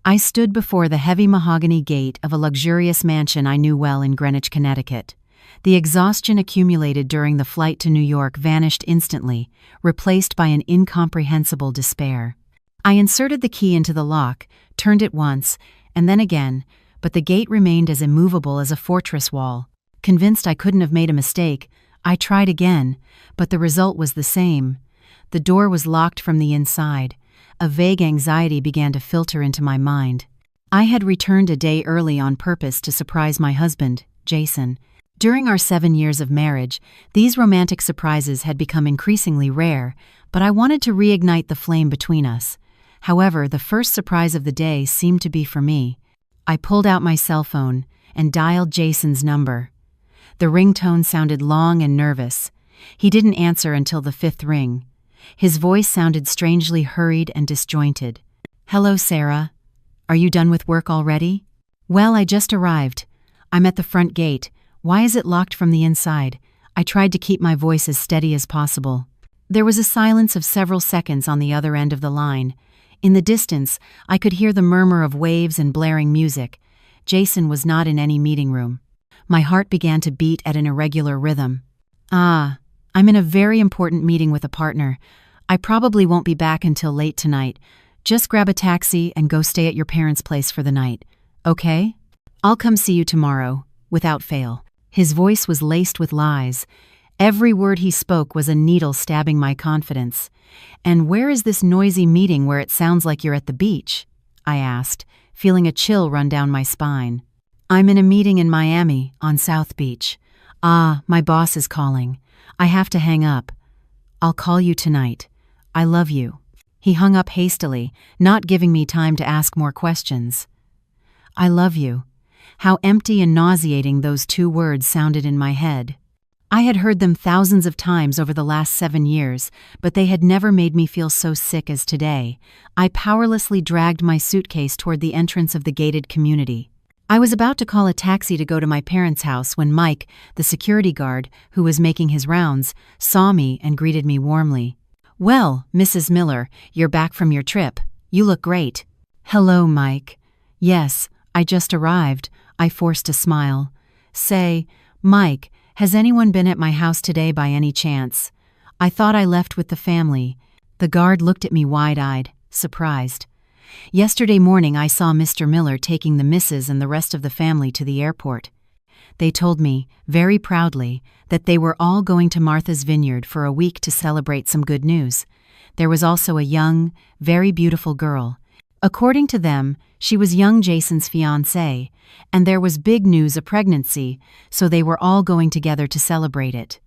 I stood before the heavy mahogany gate of a luxurious mansion I knew well in Greenwich, Connecticut. The exhaustion accumulated during the flight to New York vanished instantly, replaced by an incomprehensible despair. I inserted the key into the lock, turned it once, and then again, but the gate remained as immovable as a fortress wall. Convinced I couldn't have made a mistake, I tried again, but the result was the same. The door was locked from the inside. A vague anxiety began to filter into my mind. I had returned a day early on purpose to surprise my husband, Jason. During our 7 years of marriage, these romantic surprises had become increasingly rare, but I wanted to reignite the flame between us. However, the first surprise of the day seemed to be for me. I pulled out my cell phone and dialed Jason's number. The ringtone sounded long and nervous. He didn't answer until the 5th ring. His voice sounded strangely hurried and disjointed. "Hello, Sarah. Are you done with work already?" "Well, I just arrived. I'm at the front gate. Why is it locked from the inside?" I tried to keep my voice as steady as possible. There was a silence of several seconds on the other end of the line. In the distance, I could hear the murmur of waves and blaring music. Jason was not in any meeting room. My heart began to beat at an irregular rhythm. I'm in a very important meeting with a partner. I probably won't be back until late tonight. Just grab a taxi and go stay at your parents' place for the night. Okay? I'll come see you tomorrow, without fail. His voice was laced with lies. Every word he spoke was a needle stabbing my confidence. "And where is this noisy meeting where it sounds like you're at the beach?" I asked, feeling a chill run down my spine. "I'm in a meeting in Miami, on South Beach. My boss is calling. I have to hang up. I'll call you tonight. I love you." He hung up hastily, not giving me time to ask more questions. I love you. How empty and nauseating those 2 words sounded in my head. I had heard them thousands of times over the last 7 years, but they had never made me feel so sick as today. I powerlessly dragged my suitcase toward the entrance of the gated community. I was about to call a taxi to go to my parents' house when Mike, the security guard, who was making his rounds, saw me and greeted me warmly. "Well, Mrs. Miller, you're back from your trip. You look great." "Hello, Mike." "Yes, I just arrived," I forced a smile. "Say, Mike, has anyone been at my house today by any chance? I thought I left with the family." The guard looked at me wide-eyed, surprised. "Yesterday morning I saw Mr. Miller taking the missus and the rest of the family to the airport. They told me, very proudly, that they were all going to Martha's Vineyard for a week to celebrate some good news. There was also a young, very beautiful girl. According to them, she was young Jason's fiancée, and there was big news, a pregnancy, so they were all going together to celebrate it."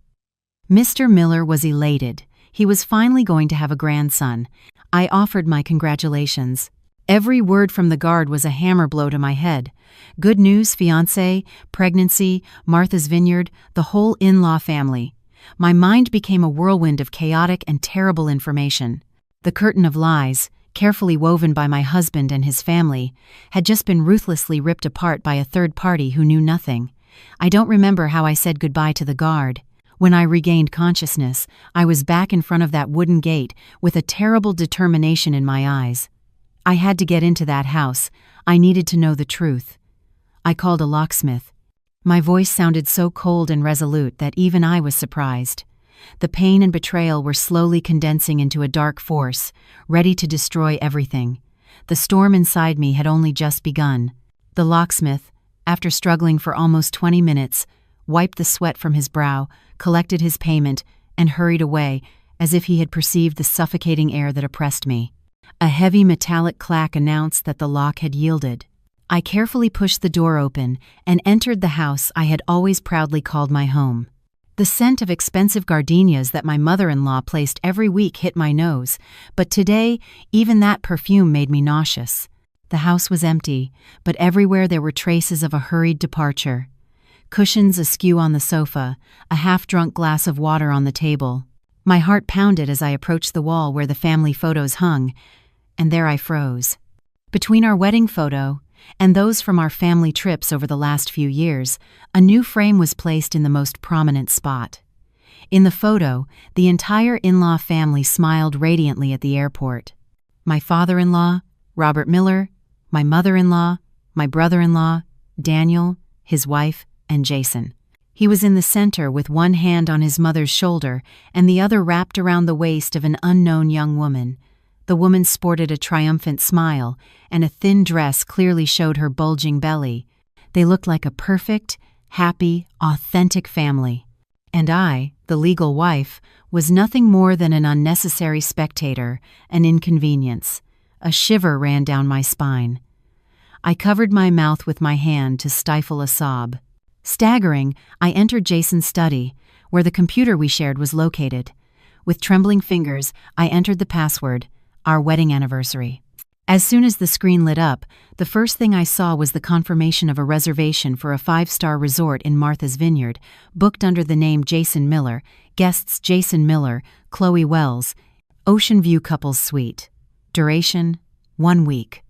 Mr. Miller was elated. He was finally going to have a grandson. I offered my congratulations. Every word from the guard was a hammer blow to my head. Good news, fiancé, pregnancy, Martha's Vineyard, the whole in-law family. My mind became a whirlwind of chaotic and terrible information. The curtain of lies, carefully woven by my husband and his family, had just been ruthlessly ripped apart by a third party who knew nothing. I don't remember how I said goodbye to the guard. When I regained consciousness, I was back in front of that wooden gate with a terrible determination in my eyes. I had to get into that house. I needed to know the truth. I called a locksmith. My voice sounded so cold and resolute that even I was surprised. The pain and betrayal were slowly condensing into a dark force, ready to destroy everything. The storm inside me had only just begun. The locksmith, after struggling for almost 20 minutes, wiped the sweat from his brow, collected his payment, and hurried away, as if he had perceived the suffocating air that oppressed me. A heavy metallic clack announced that the lock had yielded. I carefully pushed the door open and entered the house I had always proudly called my home. The scent of expensive gardenias that my mother-in-law placed every week hit my nose, but today even that perfume made me nauseous. The house was empty, but everywhere there were traces of a hurried departure. Cushions askew on the sofa, a half-drunk glass of water on the table. My heart pounded as I approached the wall where the family photos hung, and there I froze. Between our wedding photo and those from our family trips over the last few years, a new frame was placed in the most prominent spot. In the photo, the entire in-law family smiled radiantly at the airport. My father-in-law, Robert Miller, my mother-in-law, my brother-in-law, Daniel, his wife, and Jason. He was in the center with one hand on his mother's shoulder and the other wrapped around the waist of an unknown young woman. The woman sported a triumphant smile, and a thin dress clearly showed her bulging belly. They looked like a perfect, happy, authentic family. And I, the legal wife, was nothing more than an unnecessary spectator, an inconvenience. A shiver ran down my spine. I covered my mouth with my hand to stifle a sob. Staggering, I entered Jason's study, where the computer we shared was located. With trembling fingers, I entered the password, our wedding anniversary. As soon as the screen lit up, the first thing I saw was the confirmation of a reservation for a 5-star resort in Martha's Vineyard, booked under the name Jason Miller, guests Jason Miller, Chloe Wells, Ocean View Couples Suite. Duration, 1 week.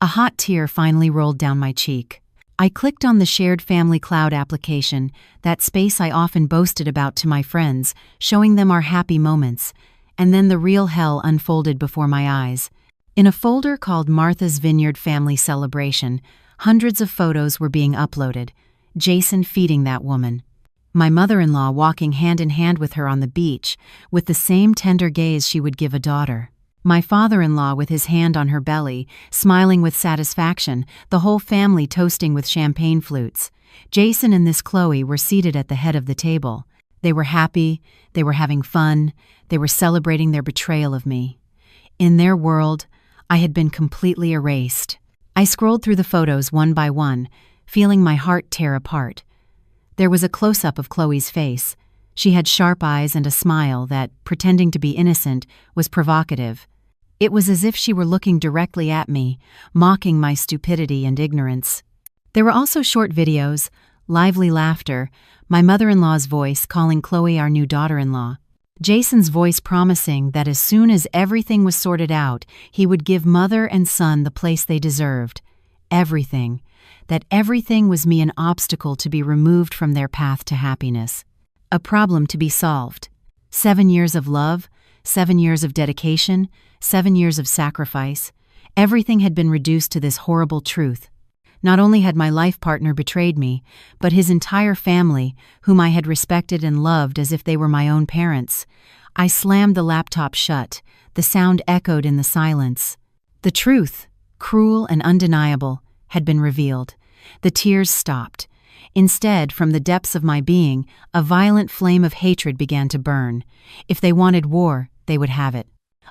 A hot tear finally rolled down my cheek. I clicked on the Shared Family Cloud application, that space I often boasted about to my friends, showing them our happy moments, and then the real hell unfolded before my eyes. In a folder called Martha's Vineyard Family Celebration, hundreds of photos were being uploaded. Jason feeding that woman. My mother-in-law walking hand in hand with her on the beach, with the same tender gaze she would give a daughter. My father-in-law with his hand on her belly, smiling with satisfaction, the whole family toasting with champagne flutes. Jason and this Chloe were seated at the head of the table. They were happy, they were having fun, they were celebrating their betrayal of me. In their world, I had been completely erased. I scrolled through the photos one by one, feeling my heart tear apart. There was a close-up of Chloe's face. She had sharp eyes and a smile that, pretending to be innocent, was provocative. It was as if she were looking directly at me, mocking my stupidity and ignorance. There were also short videos, lively laughter, my mother-in-law's voice calling Chloe our new daughter-in-law. Jason's voice promising that as soon as everything was sorted out, he would give mother and son the place they deserved. Everything. That everything was me an obstacle to be removed from their path to happiness. A problem to be solved. 7 years of love, 7 years of dedication, 7 years of sacrifice. Everything had been reduced to this horrible truth. Not only had my life partner betrayed me, but his entire family, whom I had respected and loved as if they were my own parents. I slammed the laptop shut. The sound echoed in the silence. The truth, cruel and undeniable, had been revealed. The tears stopped. Instead, from the depths of my being, a violent flame of hatred began to burn. If they wanted war, they would have it.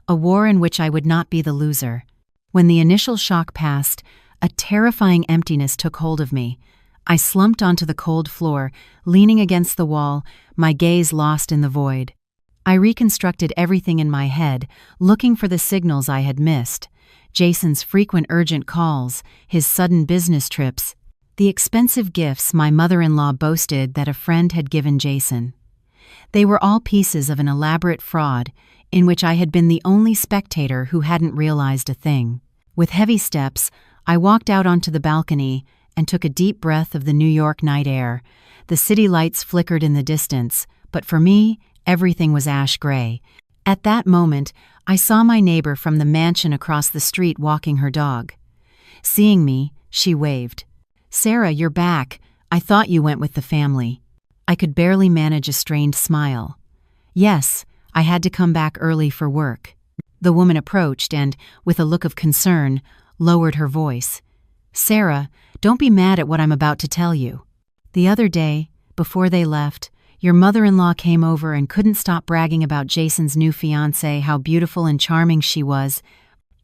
A war in which I would not be the loser. When the initial shock passed, a terrifying emptiness took hold of me. I slumped onto the cold floor, leaning against the wall, my gaze lost in the void. I reconstructed everything in my head, looking for the signals I had missed. Jason's frequent urgent calls, his sudden business trips, the expensive gifts my mother-in-law boasted that a friend had given Jason. They were all pieces of an elaborate fraud, in which I had been the only spectator who hadn't realized a thing. With heavy steps, I walked out onto the balcony and took a deep breath of the New York night air. The city lights flickered in the distance, but for me, everything was ash gray. At that moment, I saw my neighbor from the mansion across the street walking her dog. Seeing me, she waved. "Sarah, you're back. I thought you went with the family." I could barely manage a strained smile. "Yes, I had to come back early for work." The woman approached and, with a look of concern, lowered her voice. "Sarah, don't be mad at what I'm about to tell you. The other day, before they left, your mother-in-law came over and couldn't stop bragging about Jason's new fiancée, how beautiful and charming she was,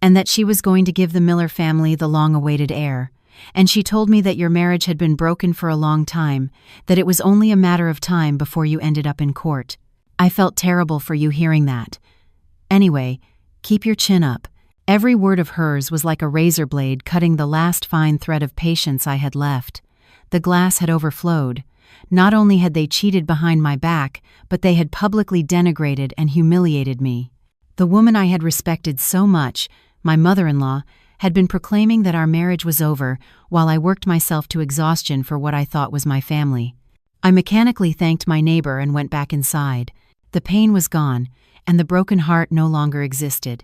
and that she was going to give the Miller family the long-awaited heir. And she told me that your marriage had been broken for a long time, that it was only a matter of time before you ended up in court. I felt terrible for you hearing that. Anyway, keep your chin up." Every word of hers was like a razor blade cutting the last fine thread of patience I had left. The glass had overflowed. Not only had they cheated behind my back, but they had publicly denigrated and humiliated me. The woman I had respected so much, my mother-in-law, had been proclaiming that our marriage was over while I worked myself to exhaustion for what I thought was my family. I mechanically thanked my neighbor and went back inside. The pain was gone, and the broken heart no longer existed.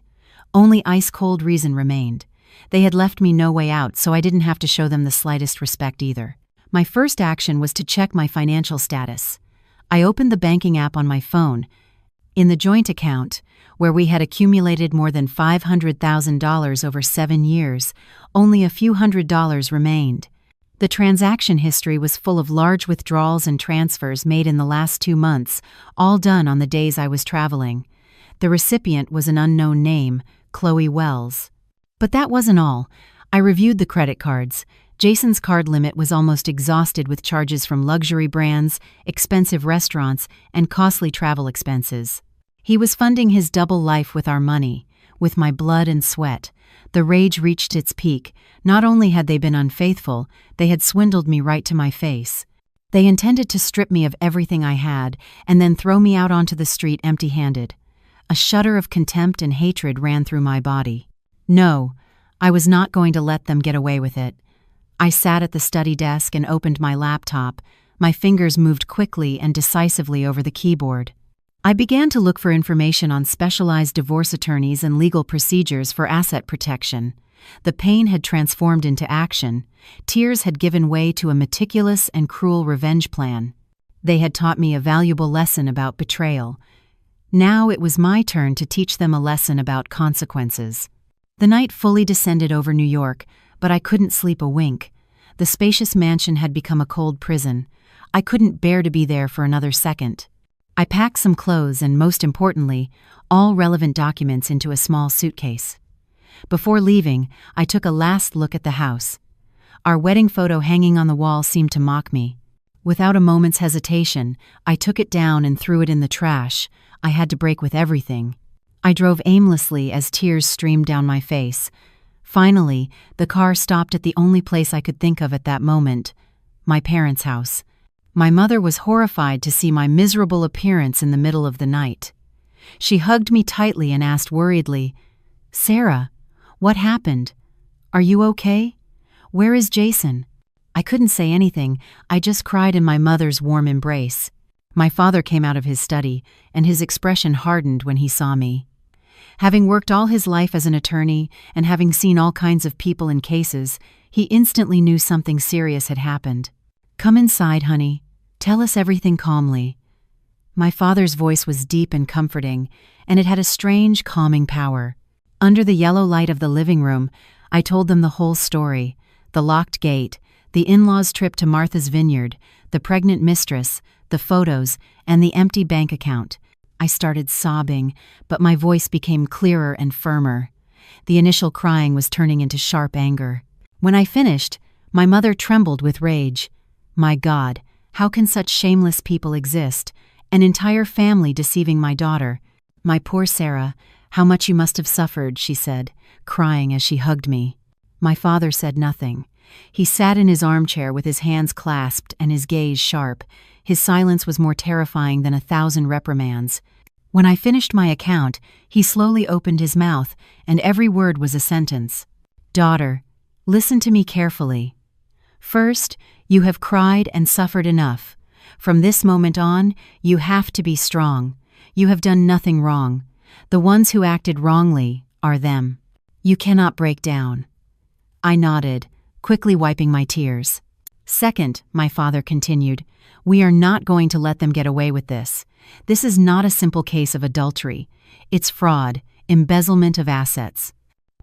Only ice-cold reason remained. They had left me no way out, so I didn't have to show them the slightest respect either. My first action was to check my financial status. I opened the banking app on my phone. In the joint account, where we had accumulated more than $500,000 over 7 years, only a few $100s remained. The transaction history was full of large withdrawals and transfers made in the last 2 months, all done on the days I was traveling. The recipient was an unknown name, Chloe Wells. But that wasn't all. I reviewed the credit cards. Jason's card limit was almost exhausted with charges from luxury brands, expensive restaurants, and costly travel expenses. He was funding his double life with our money, with my blood and sweat. The rage reached its peak. Not only had they been unfaithful, they had swindled me right to my face. They intended to strip me of everything I had and then throw me out onto the street empty-handed. A shudder of contempt and hatred ran through my body. No, I was not going to let them get away with it. I sat at the study desk and opened my laptop. My fingers moved quickly and decisively over the keyboard. I began to look for information on specialized divorce attorneys and legal procedures for asset protection. The pain had transformed into action. Tears had given way to a meticulous and cruel revenge plan. They had taught me a valuable lesson about betrayal. Now it was my turn to teach them a lesson about consequences. The night fully descended over New York, but I couldn't sleep a wink. The spacious mansion had become a cold prison. I couldn't bear to be there for another second. I packed some clothes and, most importantly, all relevant documents into a small suitcase. Before leaving, I took a last look at the house. Our wedding photo hanging on the wall seemed to mock me. Without a moment's hesitation, I took it down and threw it in the trash. I had to break with everything. I drove aimlessly as tears streamed down my face. Finally, the car stopped at the only place I could think of at that moment, my parents' house. My mother was horrified to see my miserable appearance in the middle of the night. She hugged me tightly and asked worriedly, "Sarah, what happened? Are you okay? Where is Jason?" I couldn't say anything. I just cried in my mother's warm embrace. My father came out of his study, and his expression hardened when he saw me. Having worked all his life as an attorney and having seen all kinds of people and cases, he instantly knew something serious had happened. "Come inside, honey. Tell us everything calmly." My father's voice was deep and comforting, and it had a strange, calming power. Under the yellow light of the living room, I told them the whole story: the locked gate, the in-laws' trip to Martha's Vineyard, the pregnant mistress, the photos, and the empty bank account. I started sobbing, but my voice became clearer and firmer. The initial crying was turning into sharp anger. When I finished, my mother trembled with rage. My God, how can such shameless people exist? An entire family deceiving my daughter. "My poor Sarah, how much you must have suffered," she said, crying as she hugged me. My father said nothing. He sat in his armchair with his hands clasped and his gaze sharp. His silence was more terrifying than 1,000 reprimands. When I finished my account, he slowly opened his mouth, and every word was a sentence. "Daughter, listen to me carefully. First, you have cried and suffered enough. From this moment on, you have to be strong. You have done nothing wrong. The ones who acted wrongly are them. You cannot break down." I nodded, quickly wiping my tears. "Second," my father continued, "we are not going to let them get away with this. This is not a simple case of adultery. It's fraud, embezzlement of assets.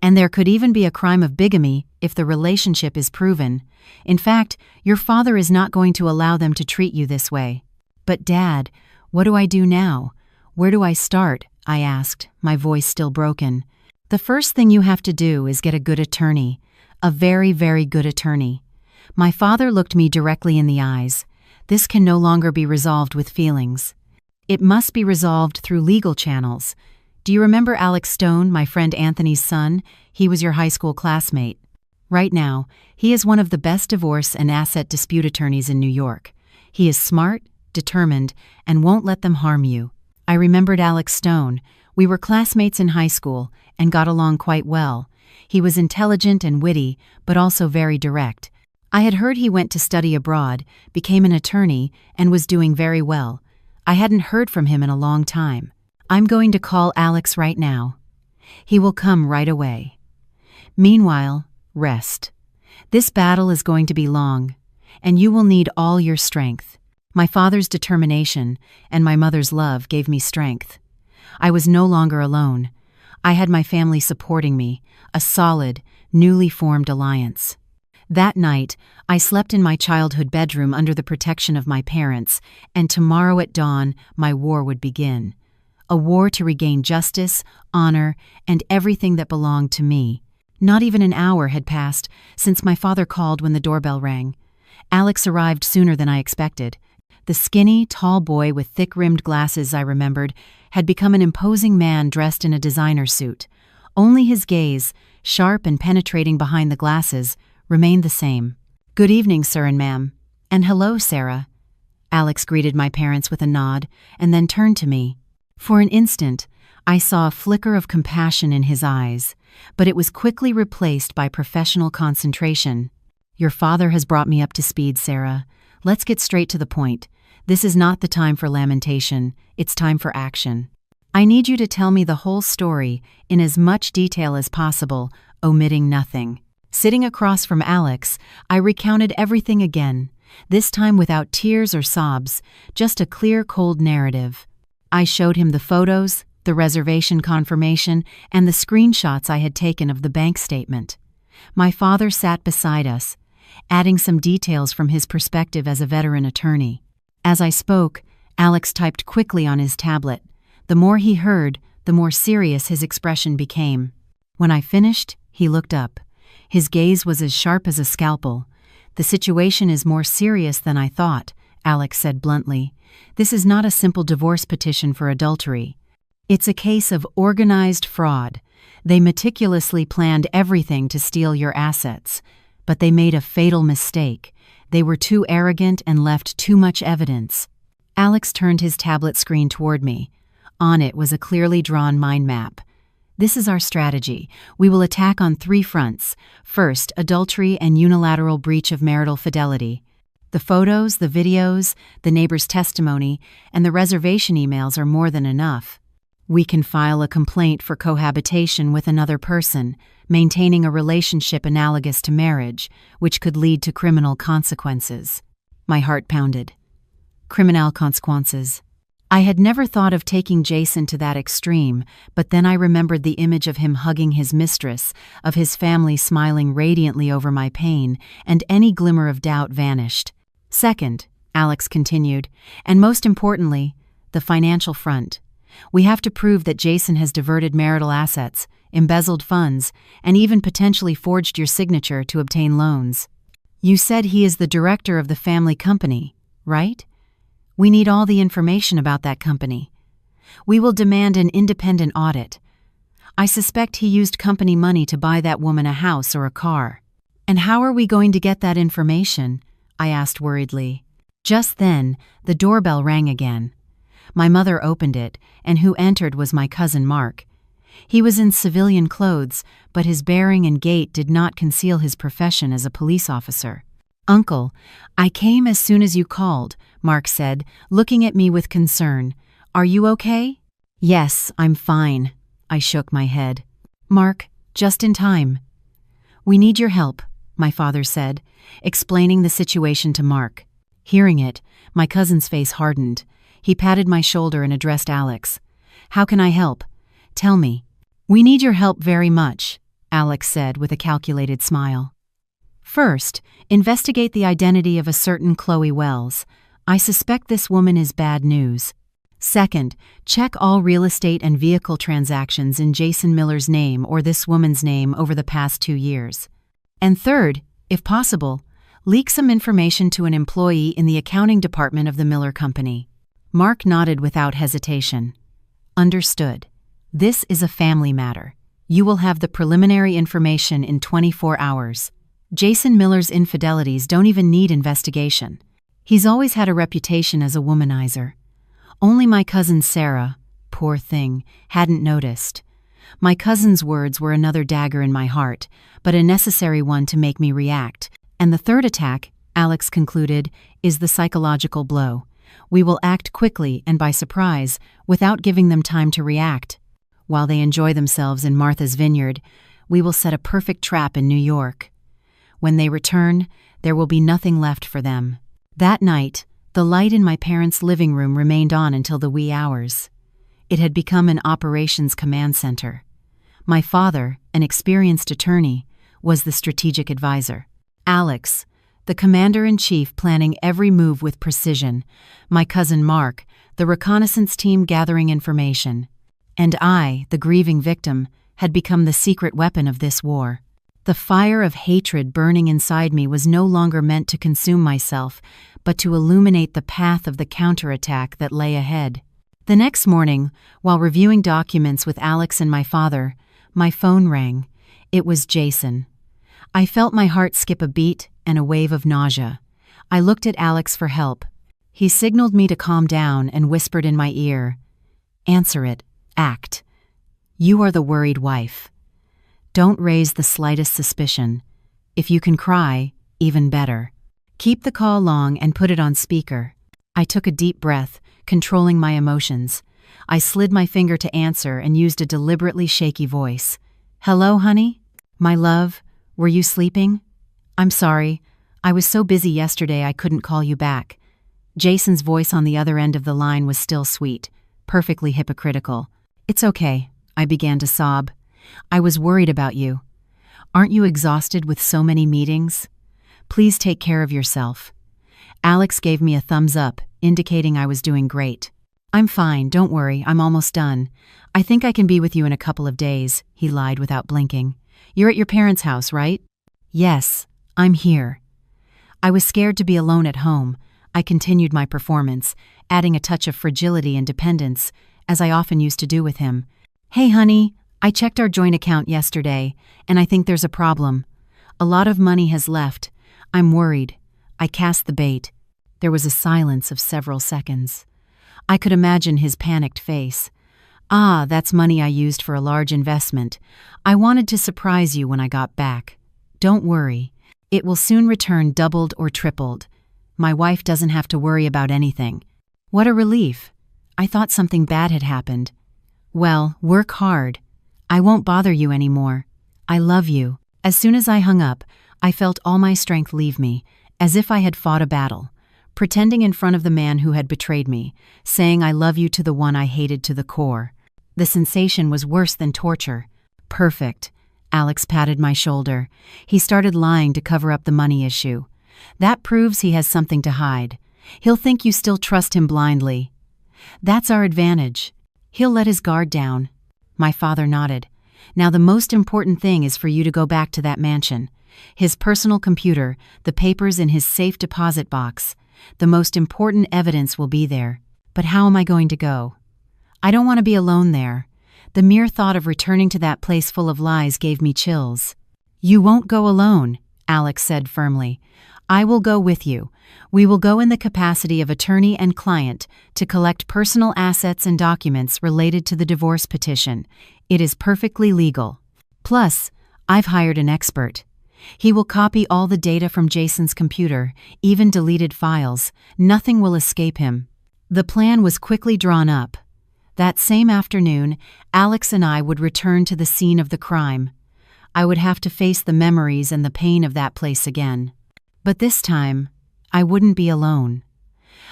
And there could even be a crime of bigamy if the relationship is proven. In fact, your father is not going to allow them to treat you this way." "But Dad, what do I do now? Where do I start?" I asked, my voice still broken. "The first thing you have to do is get a good attorney. A very, very good attorney." My father looked me directly in the eyes. "This can no longer be resolved with feelings. It must be resolved through legal channels. Do you remember Alex Stone, my friend Anthony's son? He was your high school classmate. Right now, he is one of the best divorce and asset dispute attorneys in New York. He is smart, determined, and won't let them harm you." I remembered Alex Stone. We were classmates in high school and got along quite well. He was intelligent and witty, but also very direct. I had heard he went to study abroad, became an attorney, and was doing very well. I hadn't heard from him in a long time. "I'm going to call Alex right now. He will come right away." Meanwhile, rest. This battle is going to be long, and you will need all your strength. My father's determination and my mother's love gave me strength. I was no longer alone. I had my family supporting me, a solid, newly formed alliance. That night, I slept in my childhood bedroom under the protection of my parents, and tomorrow at dawn, my war would begin. A war to regain justice, honor, and everything that belonged to me. Not even an hour had passed since my father called when the doorbell rang. Alex arrived sooner than I expected. The skinny, tall boy with thick-rimmed glasses, I remembered, had become an imposing man dressed in a designer suit. Only his gaze, sharp and penetrating behind the glasses, remained the same. "Good evening, sir and ma'am." "And hello, Sarah." Alex greeted my parents with a nod and then turned to me. For an instant, I saw a flicker of compassion in his eyes, but it was quickly replaced by professional concentration. "Your father has brought me up to speed, Sarah. Let's get straight to the point. This is not the time for lamentation, it's time for action. I need you to tell me the whole story in as much detail as possible, omitting nothing." Sitting across from Alex, I recounted everything again, this time without tears or sobs, just a clear, cold narrative. I showed him the photos, the reservation confirmation, and the screenshots I had taken of the bank statement. My father sat beside us, adding some details from his perspective as a veteran attorney. As I spoke, Alex typed quickly on his tablet. The more he heard, the more serious his expression became. When I finished, he looked up. His gaze was as sharp as a scalpel. "The situation is more serious than I thought," Alex said bluntly. "This is not a simple divorce petition for adultery. It's a case of organized fraud. They meticulously planned everything to steal your assets. But they made a fatal mistake. They were too arrogant and left too much evidence." Alex turned his tablet screen toward me. On it was a clearly drawn mind map. "This is our strategy. We will attack on 3 fronts. First, adultery and unilateral breach of marital fidelity. The photos, the videos, the neighbor's testimony, and the reservation emails are more than enough. We can file a complaint for cohabitation with another person, maintaining a relationship analogous to marriage, which could lead to criminal consequences." My heart pounded. Criminal consequences. I had never thought of taking Jason to that extreme, but then I remembered the image of him hugging his mistress, of his family smiling radiantly over my pain, and any glimmer of doubt vanished. "Second," Alex continued, "and most importantly, the financial front. We have to prove that Jason has diverted marital assets, embezzled funds, and even potentially forged your signature to obtain loans. You said he is the director of the family company, right? We need all the information about that company. We will demand an independent audit. I suspect he used company money to buy that woman a house or a car." "And how are we going to get that information?" I asked worriedly. Just then, the doorbell rang again. My mother opened it, and who entered was my cousin Mark. He was in civilian clothes, but his bearing and gait did not conceal his profession as a police officer. "Uncle, I came as soon as you called," Mark said, looking at me with concern. "Are you okay?" "Yes, I'm fine." I shook my head. "Mark, just in time." "We need your help," my father said, explaining the situation to Mark. Hearing it, my cousin's face hardened. He patted my shoulder and addressed Alex. "How can I help? Tell me." "We need your help very much," Alex said with a calculated smile. "First, investigate the identity of a certain Chloe Wells. I suspect this woman is bad news. Second, check all real estate and vehicle transactions in Jason Miller's name or this woman's name over the past 2 years. And third, if possible, leak some information to an employee in the accounting department of the Miller Company." Mark nodded without hesitation. "Understood. This is a family matter. You will have the preliminary information in 24 hours. Jason Miller's infidelities don't even need investigation. He's always had a reputation as a womanizer. Only my cousin Sarah, poor thing, hadn't noticed. My cousin's words were another dagger in my heart, but a necessary one to make me react. And the third attack, Alex concluded, is the psychological blow. We will act quickly and by surprise, without giving them time to react. While they enjoy themselves in Martha's Vineyard, We will set a perfect trap in New York. When they return, there will be nothing left for them." That night, the light in my parents' living room remained on until the wee hours. It had become an operations command center. My father, an experienced attorney, was the strategic advisor. Alex, the commander-in-chief, planning every move with precision. My cousin Mark, the reconnaissance team, gathering information. And I, the grieving victim, had become the secret weapon of this war. The fire of hatred burning inside me was no longer meant to consume myself, but to illuminate the path of the counterattack that lay ahead. The next morning, while reviewing documents with Alex and my father, my phone rang. It was Jason. I felt my heart skip a beat and a wave of nausea. I looked at Alex for help. He signaled me to calm down and whispered in my ear, "Answer it. Act. You are the worried wife. Don't raise the slightest suspicion. If you can cry, even better. Keep the call long and put it on speaker." I took a deep breath, controlling my emotions. I slid my finger to answer and used a deliberately shaky voice. "Hello, honey? My love, were you sleeping? I'm sorry. I was so busy yesterday I couldn't call you back." Jason's voice on the other end of the line was still sweet, perfectly hypocritical. "It's okay," I began to sob. "I was worried about you. Aren't you exhausted with so many meetings? Please take care of yourself." Alex gave me a thumbs up, indicating I was doing great. "I'm fine, don't worry, I'm almost done. I think I can be with you in a couple of days," he lied without blinking. "You're at your parents' house, right?" "Yes, I'm here." I was scared to be alone at home. I continued my performance, adding a touch of fragility and dependence, as I often used to do with him. "Hey, honey, I checked our joint account yesterday, and I think there's a problem. A lot of money has left. I'm worried." I cast the bait. There was a silence of several seconds. I could imagine his panicked face. "Ah, that's money I used for a large investment. I wanted to surprise you when I got back. Don't worry. It will soon return doubled or tripled. My wife doesn't have to worry about anything." What a relief. I thought something bad had happened. "Well, work hard. I won't bother you anymore. I love you." As soon as I hung up, I felt all my strength leave me, as if I had fought a battle, pretending in front of the man who had betrayed me, saying "I love you" to the one I hated to the core. The sensation was worse than torture. "Perfect." Alex patted my shoulder. He started lying to cover up the money issue. "That proves he has something to hide. He'll think you still trust him blindly. That's our advantage. He'll let his guard down." My father nodded. "Now the most important thing is for you to go back to that mansion. His personal computer, the papers in his safe deposit box. The most important evidence will be there. But how am I going to go? I don't want to be alone there." The mere thought of returning to that place full of lies gave me chills. "You won't go alone," Alex said firmly. "I will go with you. We will go in the capacity of attorney and client to collect personal assets and documents related to the divorce petition. It is perfectly legal. Plus, I've hired an expert. He will copy all the data from Jason's computer, even deleted files. Nothing will escape him." The plan was quickly drawn up. That same afternoon, Alex and I would return to the scene of the crime. I would have to face the memories and the pain of that place again. But this time, I wouldn't be alone.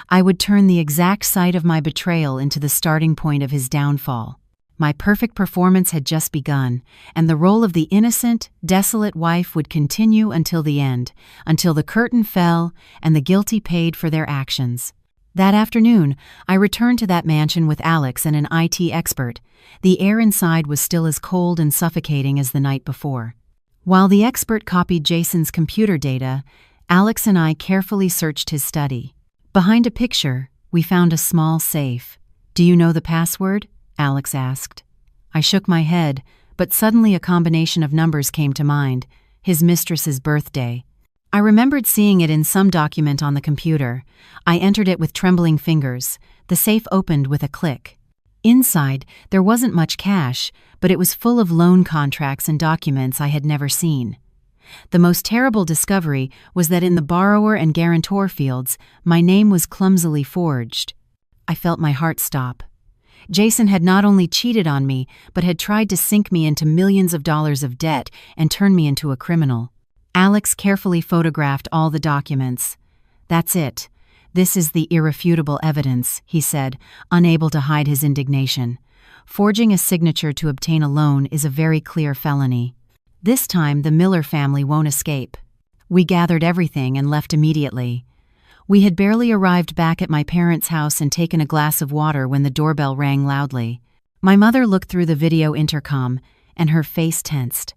I would turn the exact site of my betrayal into the starting point of his downfall. My perfect performance had just begun, and the role of the innocent, desolate wife would continue until the end, until the curtain fell and the guilty paid for their actions. That afternoon, I returned to that mansion with Alex and an IT expert. The air inside was still as cold and suffocating as the night before. While the expert copied Jason's computer data, Alex and I carefully searched his study. Behind a picture, we found a small safe. "Do you know the password?" Alex asked. I shook my head, but suddenly a combination of numbers came to mind: his mistress's birthday. I remembered seeing it in some document on the computer. I entered it with trembling fingers. The safe opened with a click. Inside, there wasn't much cash, but it was full of loan contracts and documents I had never seen. The most terrible discovery was that in the borrower and guarantor fields, my name was clumsily forged. I felt my heart stop. Jason had not only cheated on me, but had tried to sink me into millions of dollars of debt and turn me into a criminal. Alex carefully photographed all the documents. "That's it. This is the irrefutable evidence," he said, unable to hide his indignation. "Forging a signature to obtain a loan is a very clear felony. This time the Miller family won't escape." We gathered everything and left immediately. We had barely arrived back at my parents' house and taken a glass of water when the doorbell rang loudly. My mother looked through the video intercom, and her face tensed.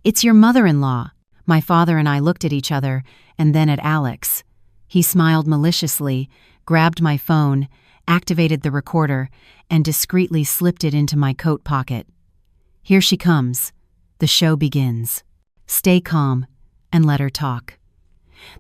"It's your mother-in-law." My father and I looked at each other, and then at Alex. He smiled maliciously, grabbed my phone, activated the recorder, and discreetly slipped it into my coat pocket. "Here she comes. The show begins. Stay calm, and let her talk.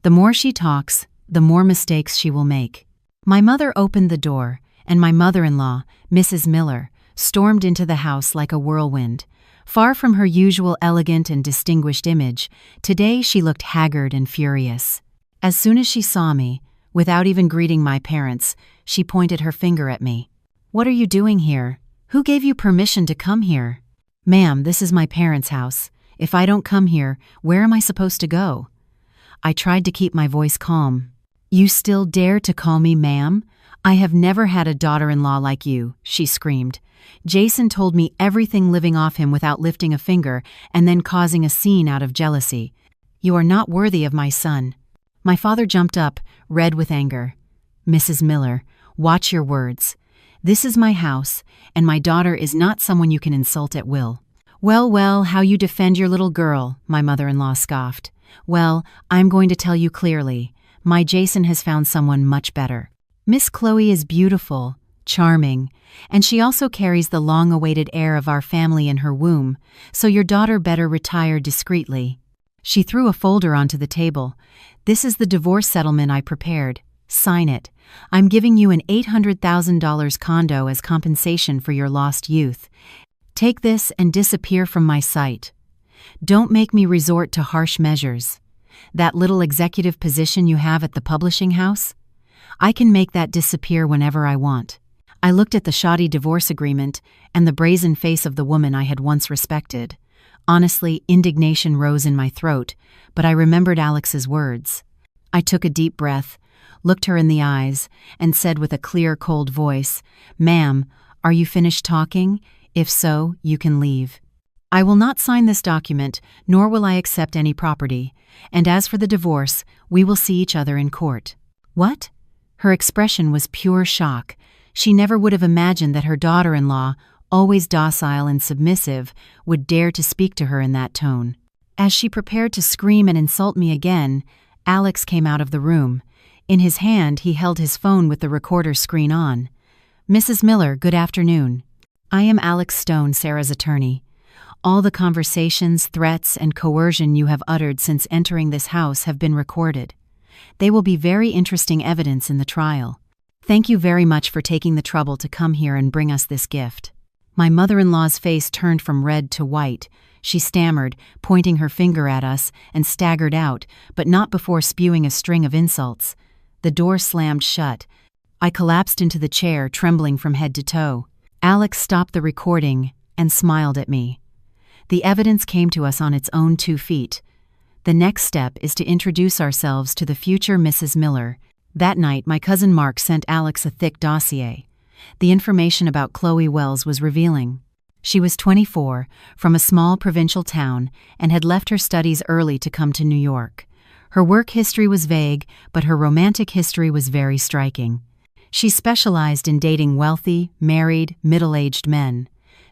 The more she talks, the more mistakes she will make." My mother opened the door, and my mother-in-law, Mrs. Miller, stormed into the house like a whirlwind. Far from her usual elegant and distinguished image, today she looked haggard and furious. As soon as she saw me, without even greeting my parents, she pointed her finger at me. "What are you doing here? Who gave you permission to come here?" "Ma'am, this is my parents' house. If I don't come here, where am I supposed to go?" I tried to keep my voice calm. "You still dare to call me ma'am? I have never had a daughter-in-law like you," she screamed. "Jason told me everything living off him without lifting a finger and then causing a scene out of jealousy. You are not worthy of my son." My father jumped up, red with anger. "Mrs. Miller, watch your words. This is my house, and my daughter is not someone you can insult at will." "Well, well, how you defend your little girl," my mother-in-law scoffed. "Well, I'm going to tell you clearly. My Jason has found someone much better. Miss Chloe is beautiful, charming, and she also carries the long-awaited heir of our family in her womb, so your daughter better retire discreetly." She threw a folder onto the table. "This is the divorce settlement I prepared. Sign it. I'm giving you an $800,000 condo as compensation for your lost youth. Take this and disappear from my sight. Don't make me resort to harsh measures. That little executive position you have at the publishing house? I can make that disappear whenever I want." I looked at the shoddy divorce agreement and the brazen face of the woman I had once respected. Honestly, indignation rose in my throat, but I remembered Alex's words. I took a deep breath, looked her in the eyes, and said with a clear, cold voice, "Ma'am, are you finished talking? If so, you can leave. I will not sign this document, nor will I accept any property. And as for the divorce, we will see each other in court." "What?" Her expression was pure shock. She never would have imagined that her daughter-in-law, always docile and submissive, would dare to speak to her in that tone. As she prepared to scream and insult me again, Alex came out of the room. In his hand, he held his phone with the recorder screen on. "Mrs. Miller, good afternoon. I am Alex Stone, Sarah's attorney. All the conversations, threats, and coercion you have uttered since entering this house have been recorded. They will be very interesting evidence in the trial. Thank you very much for taking the trouble to come here and bring us this gift." My mother-in-law's face turned from red to white. She stammered, pointing her finger at us, and staggered out, but not before spewing a string of insults. The door slammed shut. I collapsed into the chair, trembling from head to toe. Alex stopped the recording and smiled at me. The evidence came to us on its own 2 feet. The next step is to introduce ourselves to the future Mrs. Miller. That night, my cousin Mark sent Alex a thick dossier. The information about Chloe Wells was revealing. She was 24, from a small provincial town, and had left her studies early to come to New York. Her work history was vague, but her romantic history was very striking. She specialized in dating wealthy, married, middle-aged men.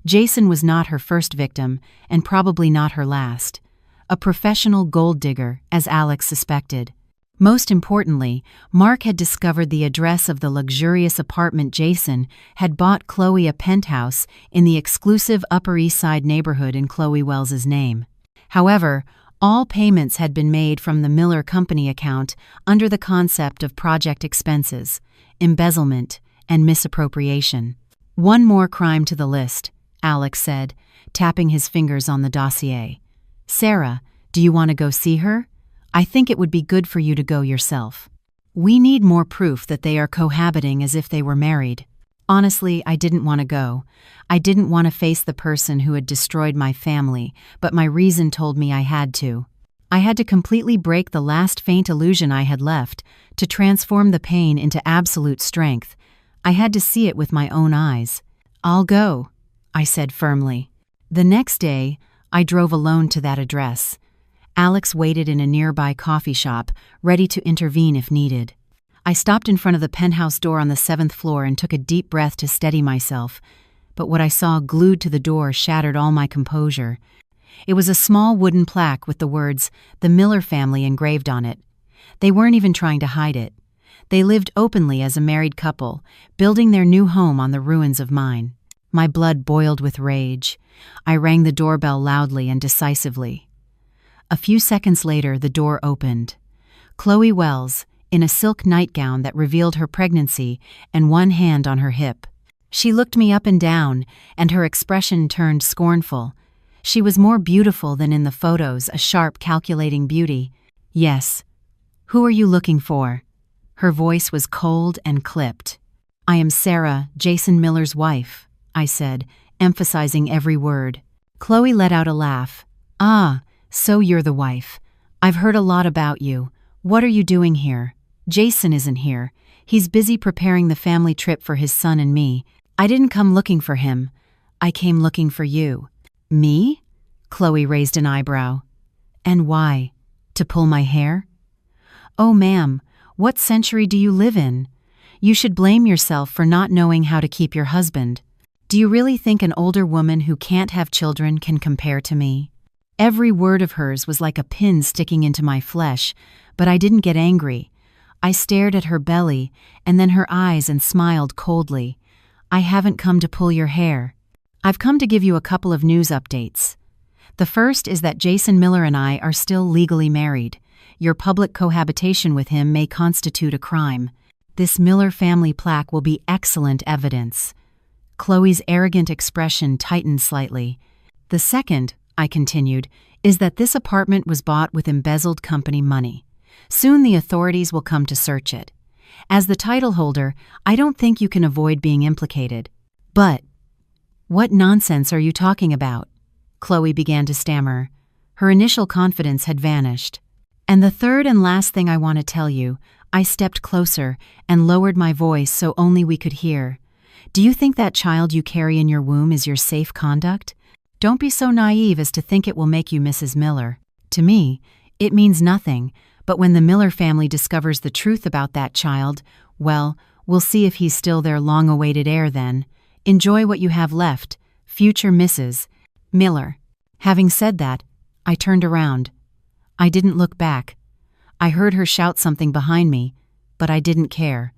Jason was not her first victim, and probably not her last. A professional gold digger, as Alex suspected. Most importantly, Mark had discovered the address of the luxurious apartment Jason had bought Chloe a penthouse in the exclusive Upper East Side neighborhood in Chloe Wells's name. However, all payments had been made from the Miller Company account under the concept of project expenses, embezzlement, and misappropriation. "One more crime to the list," Alex said, tapping his fingers on the dossier. "Sarah, do you want to go see her? I think it would be good for you to go yourself. We need more proof that they are cohabiting as if they were married." Honestly, I didn't want to go. I didn't want to face the person who had destroyed my family, but my reason told me I had to. I had to completely break the last faint illusion I had left, to transform the pain into absolute strength. I had to see it with my own eyes. "I'll go," I said firmly. The next day, I drove alone to that address. Alex waited in a nearby coffee shop, ready to intervene if needed. I stopped in front of the penthouse door on the 7th floor and took a deep breath to steady myself, but what I saw glued to the door shattered all my composure. It was a small wooden plaque with the words, "The Miller Family," engraved on it. They weren't even trying to hide it. They lived openly as a married couple, building their new home on the ruins of mine. My blood boiled with rage. I rang the doorbell loudly and decisively. A few seconds later, the door opened. Chloe Wells, in a silk nightgown that revealed her pregnancy and one hand on her hip. She looked me up and down, and her expression turned scornful. She was more beautiful than in the photos, a sharp, calculating beauty. "Yes. Who are you looking for?" Her voice was cold and clipped. "I am Sarah, Jason Miller's wife," I said, emphasizing every word. Chloe let out a laugh. "Ah, so you're the wife. I've heard a lot about you. What are you doing here? Jason isn't here. He's busy preparing the family trip for his son and me. I didn't come looking for him. I came looking for you." "Me?" Chloe raised an eyebrow. "And why? To pull my hair?" "Oh, ma'am, what century do you live in? You should blame yourself for not knowing how to keep your husband. Do you really think an older woman who can't have children can compare to me?" Every word of hers was like a pin sticking into my flesh, but I didn't get angry. I stared at her belly, and then her eyes, and smiled coldly. "I haven't come to pull your hair. I've come to give you a couple of news updates. The first is that Jason Miller and I are still legally married. Your public cohabitation with him may constitute a crime. This Miller family plaque will be excellent evidence." Chloe's arrogant expression tightened slightly. "The second," I continued, "is that this apartment was bought with embezzled company money. Soon the authorities will come to search it. As the title holder, I don't think you can avoid being implicated." "But what nonsense are you talking about?" Chloe began to stammer. Her initial confidence had vanished. "And the third and last thing I want to tell you," I stepped closer and lowered my voice so only we could hear. "Do you think that child you carry in your womb is your safe conduct? Don't be so naive as to think it will make you Mrs. Miller. To me, it means nothing, but when the Miller family discovers the truth about that child, well, we'll see if he's still their long-awaited heir then. Enjoy what you have left, future Mrs. Miller." Having said that, I turned around. I didn't look back. I heard her shout something behind me, but I didn't care.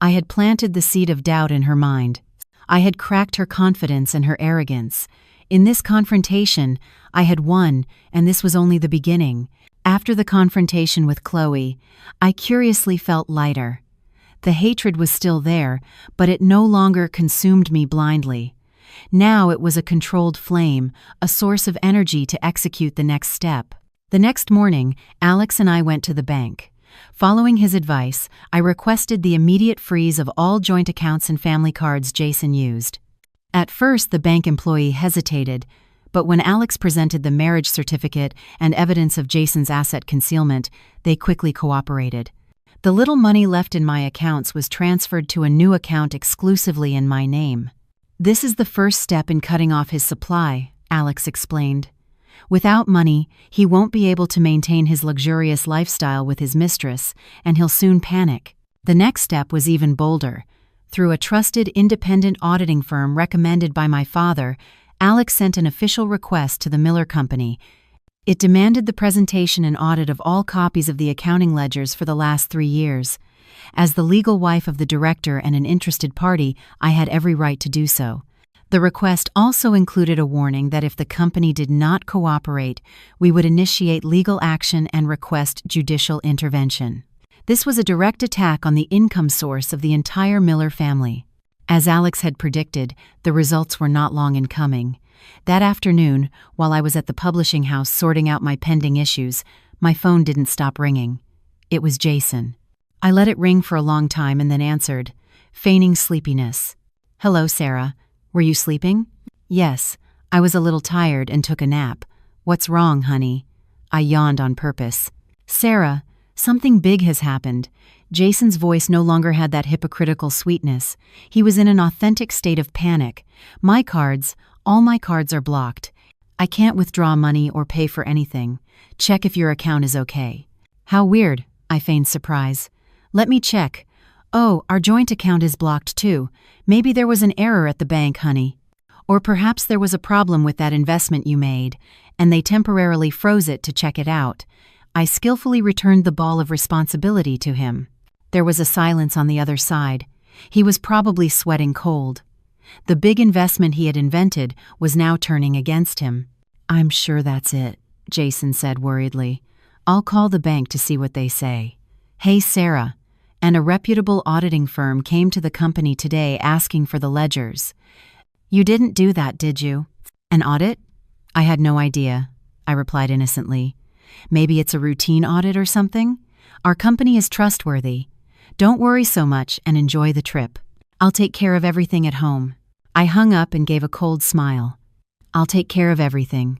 I had planted the seed of doubt in her mind. I had cracked her confidence and her arrogance. In this confrontation, I had won, and this was only the beginning. After the confrontation with Chloe, I curiously felt lighter. The hatred was still there, but it no longer consumed me blindly. Now it was a controlled flame, a source of energy to execute the next step. The next morning, Alex and I went to the bank. Following his advice, I requested the immediate freeze of all joint accounts and family cards Jason used. At first, the bank employee hesitated, but when Alex presented the marriage certificate and evidence of Jason's asset concealment, they quickly cooperated. The little money left in my accounts was transferred to a new account exclusively in my name. "This is the first step in cutting off his supply," Alex explained. "Without money, he won't be able to maintain his luxurious lifestyle with his mistress, and he'll soon panic." The next step was even bolder. Through a trusted independent auditing firm recommended by my father, Alex sent an official request to the Miller Company. It demanded the presentation and audit of all copies of the accounting ledgers for the last 3 years. As the legal wife of the director and an interested party, I had every right to do so. The request also included a warning that if the company did not cooperate, we would initiate legal action and request judicial intervention. This was a direct attack on the income source of the entire Miller family. As Alex had predicted, the results were not long in coming. That afternoon, while I was at the publishing house sorting out my pending issues, my phone didn't stop ringing. It was Jason. I let it ring for a long time and then answered, feigning sleepiness. Hello, Sarah. Were you sleeping? Yes, I was a little tired and took a nap. What's wrong, honey? I yawned on purpose. Sarah, something big has happened. Jason's voice no longer had that hypocritical sweetness. He was in an authentic state of panic. All my cards are blocked. I can't withdraw money or pay for anything. Check if your account is okay. How weird, I feigned surprise. Let me check. Oh, our joint account is blocked too. Maybe there was an error at the bank, honey. Or perhaps there was a problem with that investment you made, and they temporarily froze it to check it out. I skillfully returned the ball of responsibility to him. There was a silence on the other side. He was probably sweating cold. The big investment he had invented was now turning against him. I'm sure that's it, Jason said worriedly. I'll call the bank to see what they say. Hey, Sarah. And a reputable auditing firm came to the company today asking for the ledgers. You didn't do that, did you? An audit? I had no idea, I replied innocently. Maybe it's a routine audit or something? Our company is trustworthy. Don't worry so much and enjoy the trip. I'll take care of everything at home. I hung up and gave a cold smile. I'll take care of everything.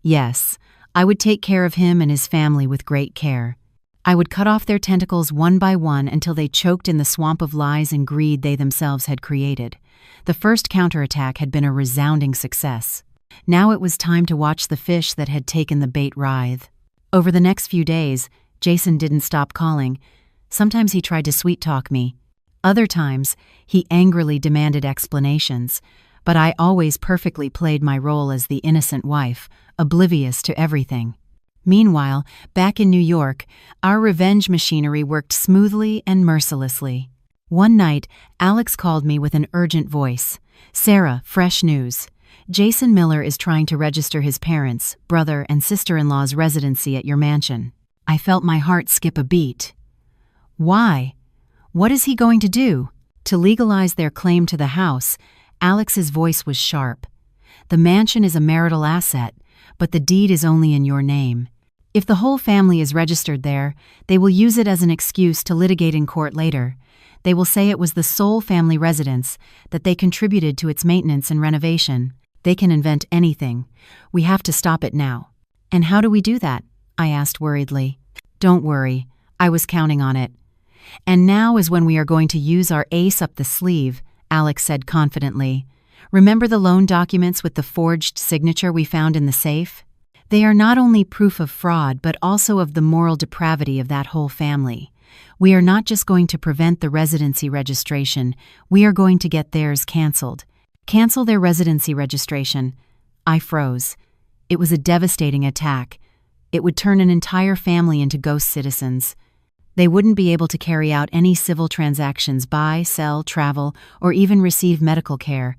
Yes, I would take care of him and his family with great care. I would cut off their tentacles one by one until they choked in the swamp of lies and greed they themselves had created. The first counterattack had been a resounding success. Now it was time to watch the fish that had taken the bait writhe. Over the next few days, Jason didn't stop calling. Sometimes he tried to sweet-talk me. Other times, he angrily demanded explanations, but I always perfectly played my role as the innocent wife, oblivious to everything. Meanwhile, back in New York, our revenge machinery worked smoothly and mercilessly. One night, Alex called me with an urgent voice. Sarah, fresh news. Jason Miller is trying to register his parents', brother, and sister-in-law's residency at your mansion. I felt my heart skip a beat. Why? What is he going to do? To legalize their claim to the house, Alex's voice was sharp. The mansion is a marital asset, but the deed is only in your name. If the whole family is registered there, they will use it as an excuse to litigate in court later. They will say it was the sole family residence, that they contributed to its maintenance and renovation. They can invent anything. We have to stop it now. And how do we do that? I asked worriedly. Don't worry, I was counting on it. And now is when we are going to use our ace up the sleeve, Alex said confidently. Remember the loan documents with the forged signature we found in the safe? They are not only proof of fraud, but also of the moral depravity of that whole family. We are not just going to prevent the residency registration, we are going to get theirs canceled. Cancel their residency registration. I froze. It was a devastating attack. It would turn an entire family into ghost citizens. They wouldn't be able to carry out any civil transactions, buy, sell, travel, or even receive medical care.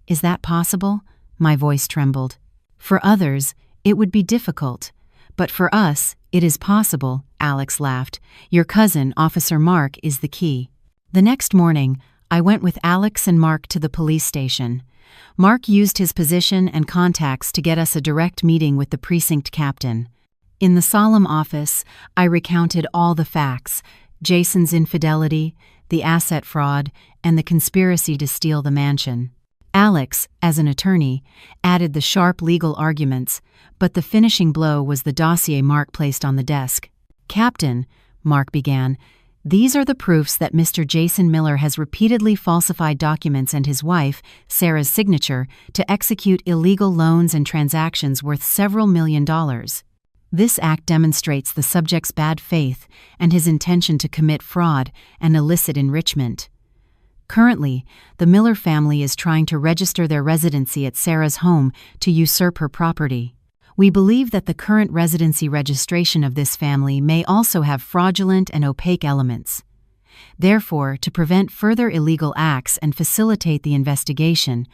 Is that possible? My voice trembled. For others, it would be difficult. But for us, it is possible, Alex laughed. Your cousin, Officer Mark, is the key. The next morning, I went with Alex and Mark to the police station. Mark used his position and contacts to get us a direct meeting with the precinct captain. In the solemn office, I recounted all the facts: Jason's infidelity, the asset fraud, and the conspiracy to steal the mansion. Alex, as an attorney, added the sharp legal arguments, but the finishing blow was the dossier Mark placed on the desk. Captain, Mark began, these are the proofs that Mr. Jason Miller has repeatedly falsified documents and his wife, Sarah's signature, to execute illegal loans and transactions worth several $1 million. This act demonstrates the subject's bad faith and his intention to commit fraud and illicit enrichment. Currently, the Miller family is trying to register their residency at Sarah's home to usurp her property. We believe that the current residency registration of this family may also have fraudulent and opaque elements. Therefore, to prevent further illegal acts and facilitate the investigation,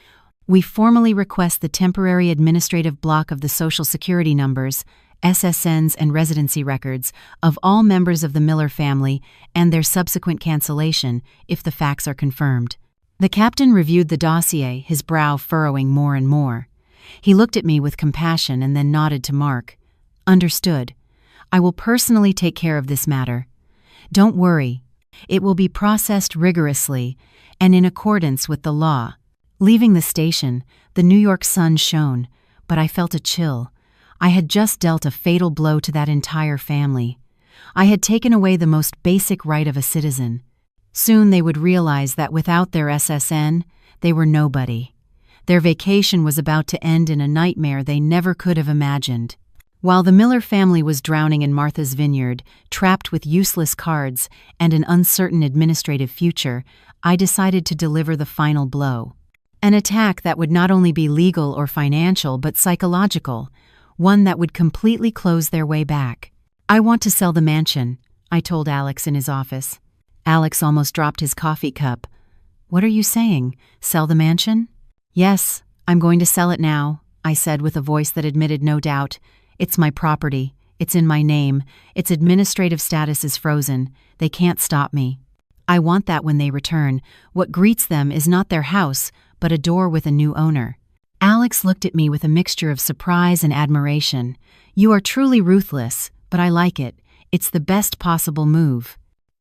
we formally request the temporary administrative block of the Social Security numbers, SSNs, and residency records of all members of the Miller family and their subsequent cancellation if the facts are confirmed. The captain reviewed the dossier, his brow furrowing more and more. He looked at me with compassion and then nodded to Mark. Understood. I will personally take care of this matter. Don't worry. It will be processed rigorously and in accordance with the law. Leaving the station, the New York sun shone, but I felt a chill. I had just dealt a fatal blow to that entire family. I had taken away the most basic right of a citizen. Soon they would realize that without their SSN, they were nobody. Their vacation was about to end in a nightmare they never could have imagined. While the Miller family was drowning in Martha's Vineyard, trapped with useless cards and an uncertain administrative future, I decided to deliver the final blow. An attack that would not only be legal or financial but psychological, one that would completely close their way back. "I want to sell the mansion," I told Alex in his office. Alex almost dropped his coffee cup. "What are you saying? Sell the mansion?" "Yes, I'm going to sell it now," I said with a voice that admitted no doubt. "It's my property. It's in my name. Its administrative status is frozen. They can't stop me. I want that when they return. What greets them is not their house, but a door with a new owner." Alex looked at me with a mixture of surprise and admiration. "You are truly ruthless, but I like it. It's the best possible move.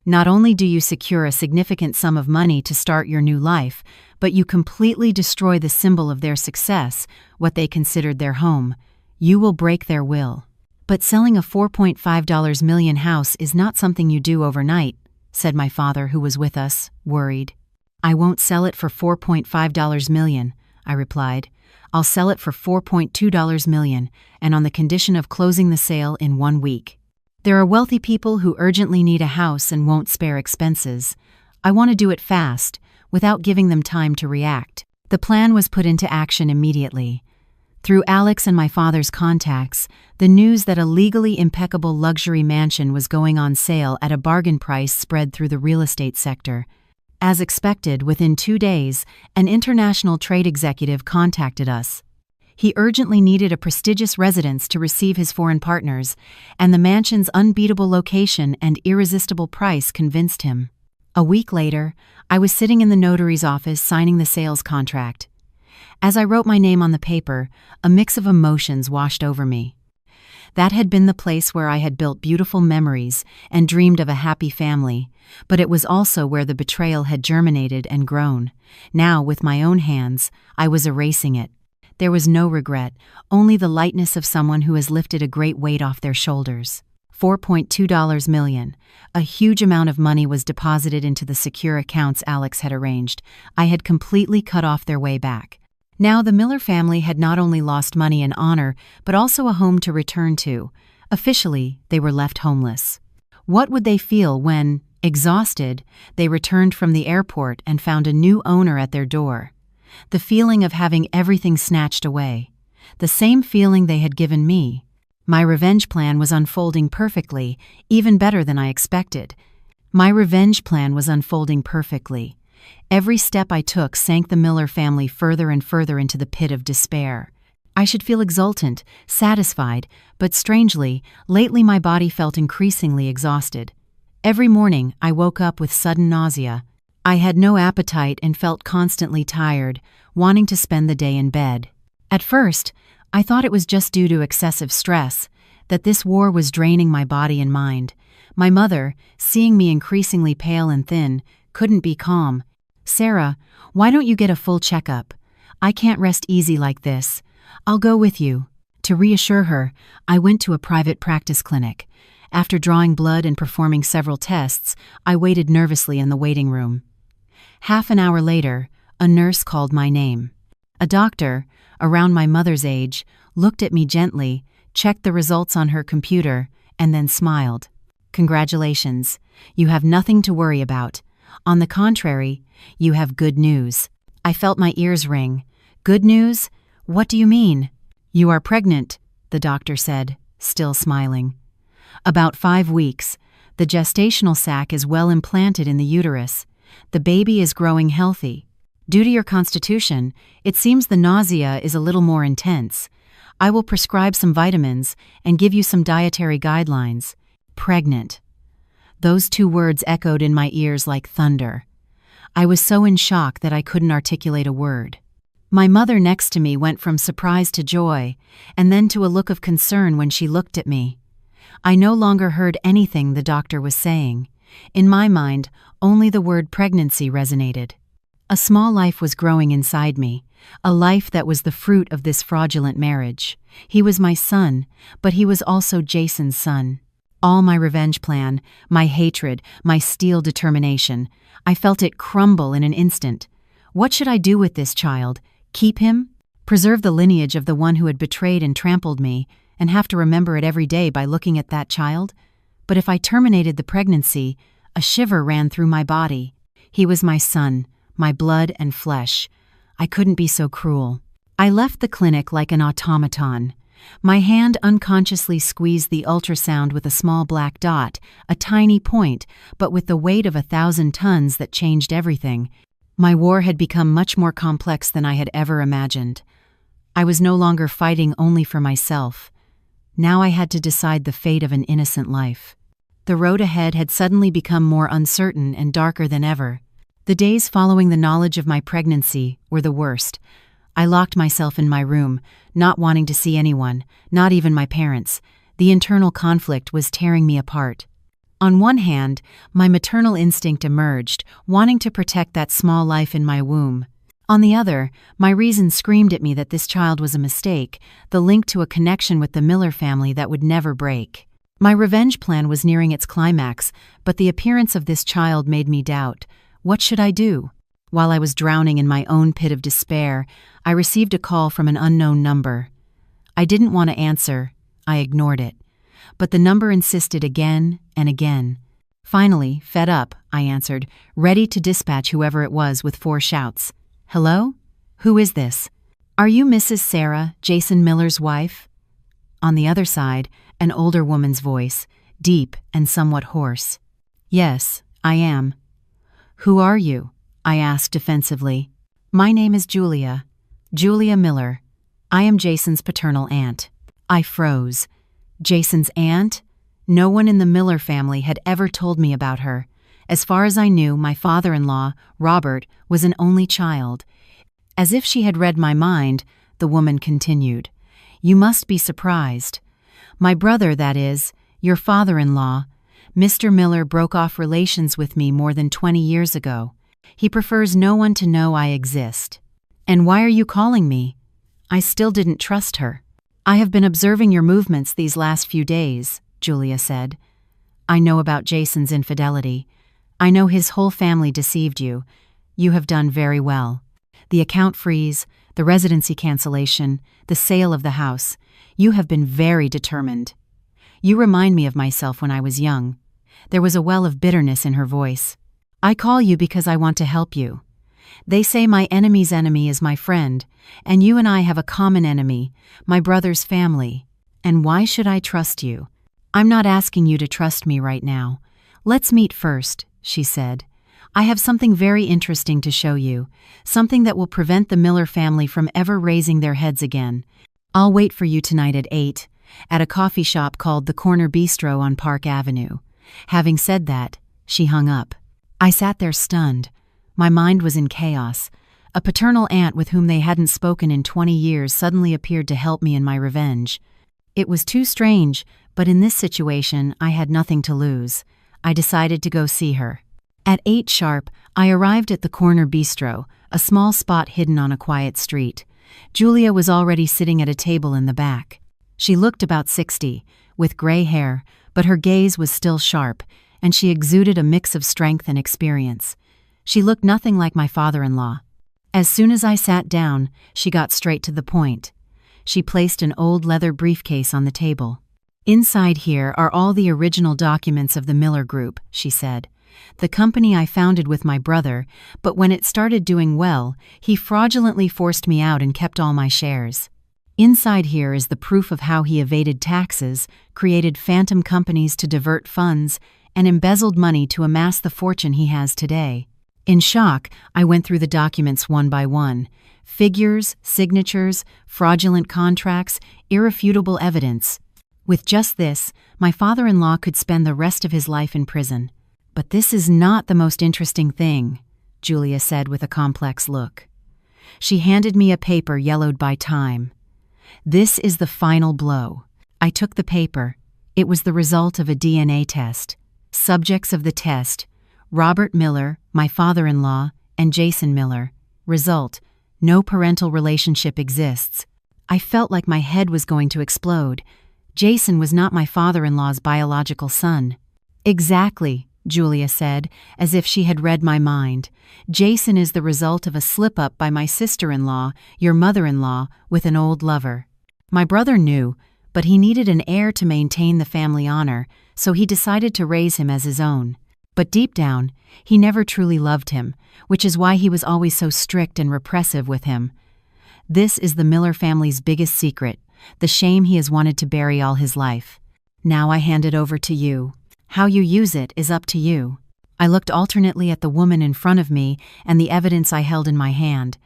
Not only do you secure a significant sum of money to start your new life, but you completely destroy the symbol of their success, what they considered their home. You will break their will. But selling a $4.5 million house is not something you do overnight," said my father, who was with us, worried. "I won't sell it for $4.5 million," I replied. "I'll sell it for $4.2 million, and on the condition of closing the sale in 1 week. There are wealthy people who urgently need a house and won't spare expenses. I want to do it fast, without giving them time to react." The plan was put into action immediately. Through Alex and my father's contacts, the news that a legally impeccable luxury mansion was going on sale at a bargain price spread through the real estate sector. As expected, within 2 days, an international trade executive contacted us. He urgently needed a prestigious residence to receive his foreign partners, and the mansion's unbeatable location and irresistible price convinced him. A week later, I was sitting in the notary's office signing the sales contract. As I wrote my name on the paper, a mix of emotions washed over me. That had been the place where I had built beautiful memories and dreamed of a happy family, but it was also where the betrayal had germinated and grown. Now, with my own hands, I was erasing it. There was no regret, only the lightness of someone who has lifted a great weight off their shoulders. $4.2 million. A huge amount of money was deposited into the secure accounts Alex had arranged. I had completely cut off their way back. Now the Miller family had not only lost money and honor, but also a home to return to. Officially, they were left homeless. What would they feel when, exhausted, they returned from the airport and found a new owner at their door? The feeling of having everything snatched away. The same feeling they had given me. My revenge plan was unfolding perfectly, even better than I expected. My revenge plan was unfolding perfectly. Every step I took sank the Miller family further and further into the pit of despair. I should feel exultant, satisfied, but strangely, lately my body felt increasingly exhausted. Every morning I woke up with sudden nausea. I had no appetite and felt constantly tired, wanting to spend the day in bed. At first, I thought it was just due to excessive stress, that this war was draining my body and mind. My mother, seeing me increasingly pale and thin, couldn't be calm. "Sarah, why don't you get a full checkup? I can't rest easy like this. I'll go with you." To reassure her, I went to a private practice clinic. After drawing blood and performing several tests, I waited nervously in the waiting room. Half an hour later, a nurse called my name. A doctor, around my mother's age, looked at me gently, checked the results on her computer, and then smiled. "Congratulations. You have nothing to worry about. On the contrary, you have good news." I felt my ears ring. "Good news? What do you mean?" "You are pregnant," the doctor said, still smiling. "About 5 weeks. The gestational sac is well implanted in the uterus. The baby is growing healthy. Due to your constitution, it seems the nausea is a little more intense. I will prescribe some vitamins and give you some dietary guidelines." Pregnant. Those 2 words echoed in my ears like thunder. I was so in shock that I couldn't articulate a word. My mother next to me went from surprise to joy, and then to a look of concern when she looked at me. I no longer heard anything the doctor was saying. In my mind, only the word pregnancy resonated. A small life was growing inside me, a life that was the fruit of this fraudulent marriage. He was my son, but he was also Jason's son. All my revenge plan, my hatred, my steel determination, I felt it crumble in an instant. What should I do with this child? Keep him? Preserve the lineage of the one who had betrayed and trampled me, and have to remember it every day by looking at that child? But if I terminated the pregnancy, a shiver ran through my body. He was my son, my blood and flesh. I couldn't be so cruel. I left the clinic like an automaton. My hand unconsciously squeezed the ultrasound with a small black dot, a tiny point, but with the weight of 1,000 tons that changed everything. My war had become much more complex than I had ever imagined. I was no longer fighting only for myself. Now I had to decide the fate of an innocent life. The road ahead had suddenly become more uncertain and darker than ever. The days following the knowledge of my pregnancy were the worst. I locked myself in my room, not wanting to see anyone, not even my parents. The internal conflict was tearing me apart. On one hand, my maternal instinct emerged, wanting to protect that small life in my womb. On the other, my reason screamed at me that this child was a mistake, the link to a connection with the Miller family that would never break. My revenge plan was nearing its climax, but the appearance of this child made me doubt. What should I do? While I was drowning in my own pit of despair, I received a call from an unknown number. I didn't want to answer. I ignored it. But the number insisted again and again. Finally, fed up, I answered, ready to dispatch whoever it was with 4 shouts. "Hello? Who is this? Are you Mrs. Sarah, Jason Miller's wife?" On the other side, an older woman's voice, deep and somewhat hoarse. "Yes, I am." "Who are you?" I asked defensively. "My name is Julia. Julia Miller. I am Jason's paternal aunt." I froze. Jason's aunt? No one in the Miller family had ever told me about her. As far as I knew, my father-in-law, Robert, was an only child. As if she had read my mind, the woman continued. "You must be surprised. My brother, that is, your father-in-law, Mr. Miller broke off relations with me more than 20 years ago. He prefers no one to know I exist." "And why are you calling me?" I still didn't trust her. "I have been observing your movements these last few days," Julia said. "I know about Jason's infidelity. I know his whole family deceived you. You have done very well. The account freeze, the residency cancellation, the sale of the house. You have been very determined. You remind me of myself when I was young." There was a well of bitterness in her voice. "I call you because I want to help you. They say my enemy's enemy is my friend, and you and I have a common enemy, my brother's family. And why should I trust you? I'm not asking you to trust me right now. Let's meet first," she said. "I have something very interesting to show you, something that will prevent the Miller family from ever raising their heads again. I'll wait for you tonight at 8, at a coffee shop called the Corner Bistro on Park Avenue." Having said that, she hung up. I sat there stunned. My mind was in chaos. A paternal aunt with whom they hadn't spoken in 20 years suddenly appeared to help me in my revenge. It was too strange, but in this situation, I had nothing to lose. I decided to go see her. At 8 sharp, I arrived at the Corner Bistro, a small spot hidden on a quiet street. Julia was already sitting at a table in the back. She looked about 60, with gray hair, but her gaze was still sharp, and she exuded a mix of strength and experience. She looked nothing like my father-in-law. As soon as I sat down, she got straight to the point. She placed an old leather briefcase on the table. "Inside here are all the original documents of the Miller Group," she said. "The company I founded with my brother, but when it started doing well, he fraudulently forced me out and kept all my shares. Inside here is the proof of how he evaded taxes, created phantom companies to divert funds, and embezzled money to amass the fortune he has today." In shock, I went through the documents one by one. Figures, signatures, fraudulent contracts, irrefutable evidence. With just this, my father-in-law could spend the rest of his life in prison. "But this is not the most interesting thing," Julia said with a complex look. She handed me a paper yellowed by time. "This is the final blow." I took the paper. It was the result of a DNA test. Subjects of the test: Robert Miller, my father-in-law, and Jason Miller. Result: no parental relationship exists. I felt like my head was going to explode. Jason was not my father-in-law's biological son. Exactly, Julia said, as if she had read my mind. Jason is the result of a slip-up by my sister-in-law, your mother-in-law, with an old lover. My brother knew, but he needed an heir to maintain the family honor, so he decided to raise him as his own. But deep down, he never truly loved him, which is why he was always so strict and repressive with him. This is the Miller family's biggest secret, the shame he has wanted to bury all his life. Now I hand it over to you. How you use it is up to you. I looked alternately at the woman in front of me and the evidence I held in my hand.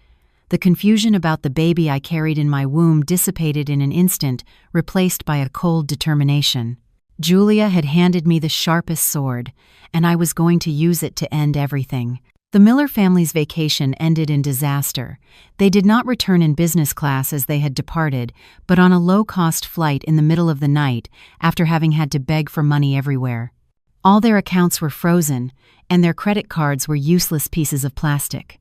The confusion about the baby I carried in my womb dissipated in an instant, replaced by a cold determination. Julia had handed me the sharpest sword, and I was going to use it to end everything. The Miller family's vacation ended in disaster. They did not return in business class as they had departed, but on a low-cost flight in the middle of the night after having had to beg for money everywhere. All their accounts were frozen, and their credit cards were useless pieces of plastic.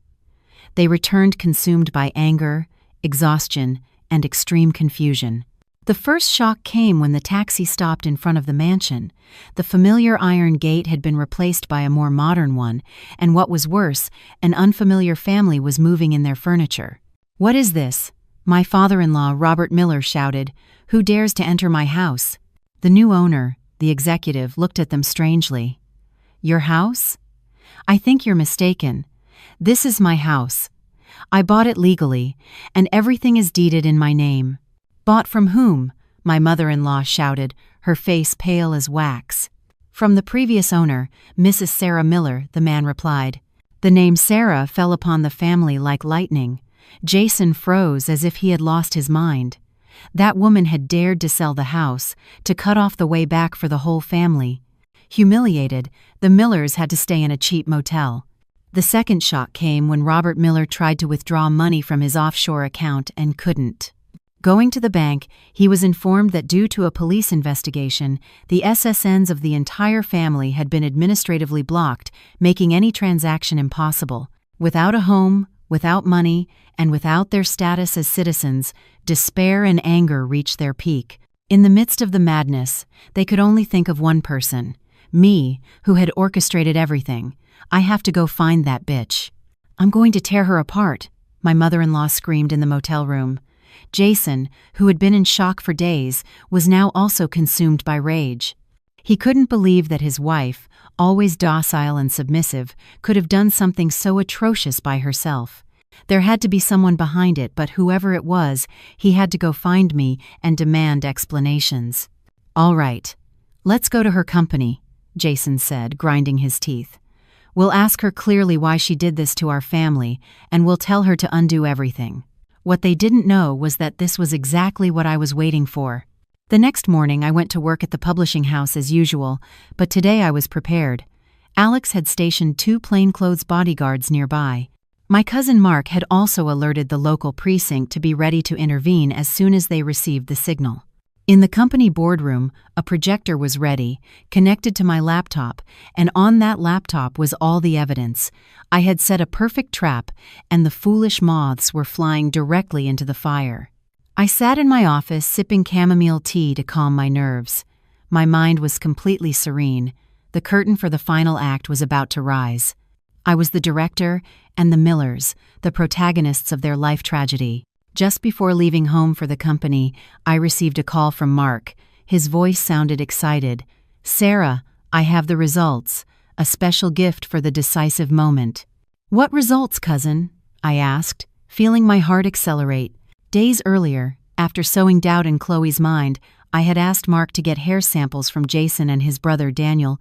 They returned consumed by anger, exhaustion, and extreme confusion. The first shock came when the taxi stopped in front of the mansion. The familiar iron gate had been replaced by a more modern one, and what was worse, an unfamiliar family was moving in their furniture. "What is this?" my father-in-law, Robert Miller, shouted. "Who dares to enter my house?" The new owner, the executive, looked at them strangely. "Your house? I think you're mistaken. This is my house. I bought it legally, and everything is deeded in my name." "Bought from whom?" my mother-in-law shouted, her face pale as wax. "From the previous owner, Mrs. Sarah Miller," the man replied. The name Sarah fell upon the family like lightning. Jason froze as if he had lost his mind. That woman had dared to sell the house, to cut off the way back for the whole family. Humiliated, the Millers had to stay in a cheap motel. The second shock came when Robert Miller tried to withdraw money from his offshore account and couldn't. Going to the bank, he was informed that due to a police investigation, the SSNs of the entire family had been administratively blocked, making any transaction impossible. Without a home, without money, and without their status as citizens, despair and anger reached their peak. In the midst of the madness, they could only think of one person, me, who had orchestrated everything. I have to go find that bitch. "I'm going to tear her apart," my mother-in-law screamed in the motel room. Jason, who had been in shock for days, was now also consumed by rage. He couldn't believe that his wife, always docile and submissive, could have done something so atrocious by herself. There had to be someone behind it, but whoever it was, he had to go find me and demand explanations. "All right, let's go to her company," Jason said, grinding his teeth. "We'll ask her clearly why she did this to our family, and we'll tell her to undo everything." What they didn't know was that this was exactly what I was waiting for. The next morning I went to work at the publishing house as usual, but today I was prepared. Alex had stationed 2 plainclothes bodyguards nearby. My cousin Mark had also alerted the local precinct to be ready to intervene as soon as they received the signal. In the company boardroom, a projector was ready, connected to my laptop, and on that laptop was all the evidence. I had set a perfect trap, and the foolish moths were flying directly into the fire. I sat in my office sipping chamomile tea to calm my nerves. My mind was completely serene. The curtain for the final act was about to rise. I was the director and the Millers, the protagonists of their life tragedy. Just before leaving home for the company, I received a call from Mark. His voice sounded excited. "Sarah, I have the results. A special gift for the decisive moment." "What results, cousin?" I asked, feeling my heart accelerate. Days earlier, after sowing doubt in Chloe's mind, I had asked Mark to get hair samples from Jason and his brother Daniel,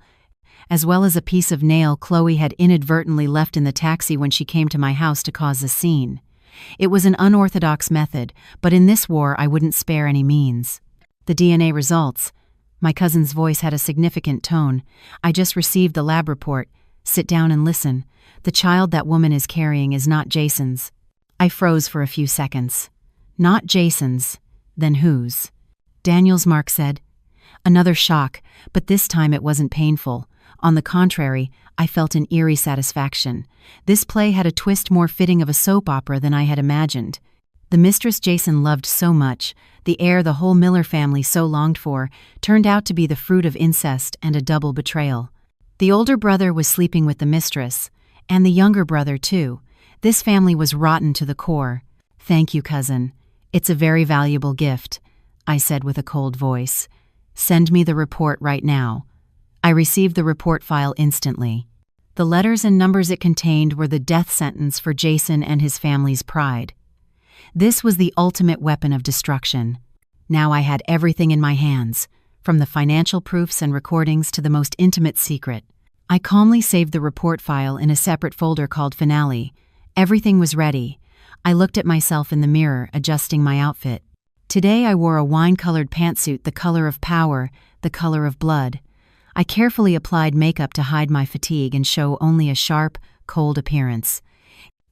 as well as a piece of nail Chloe had inadvertently left in the taxi when she came to my house to cause a scene. It was an unorthodox method, but in this war I wouldn't spare any means. "The DNA results." My cousin's voice had a significant tone. "I just received the lab report. Sit down and listen. The child that woman is carrying is not Jason's." I froze for a few seconds. "Not Jason's. Then whose?" "Daniel's," Mark said. Another shock, but this time it wasn't painful, On the contrary, I felt an eerie satisfaction. This play had a twist more fitting of a soap opera than I had imagined. The mistress Jason loved so much, the heir the whole Miller family so longed for, turned out to be the fruit of incest and a double betrayal. The older brother was sleeping with the mistress, and the younger brother, too. This family was rotten to the core. "Thank you, cousin. It's a very valuable gift," I said with a cold voice. "Send me the report right now." I received the report file instantly. The letters and numbers it contained were the death sentence for Jason and his family's pride. This was the ultimate weapon of destruction. Now I had everything in my hands, from the financial proofs and recordings to the most intimate secret. I calmly saved the report file in a separate folder called Finale. Everything was ready. I looked at myself in the mirror, adjusting my outfit. Today I wore a wine-colored pantsuit, the color of power, the color of blood. I carefully applied makeup to hide my fatigue and show only a sharp, cold appearance.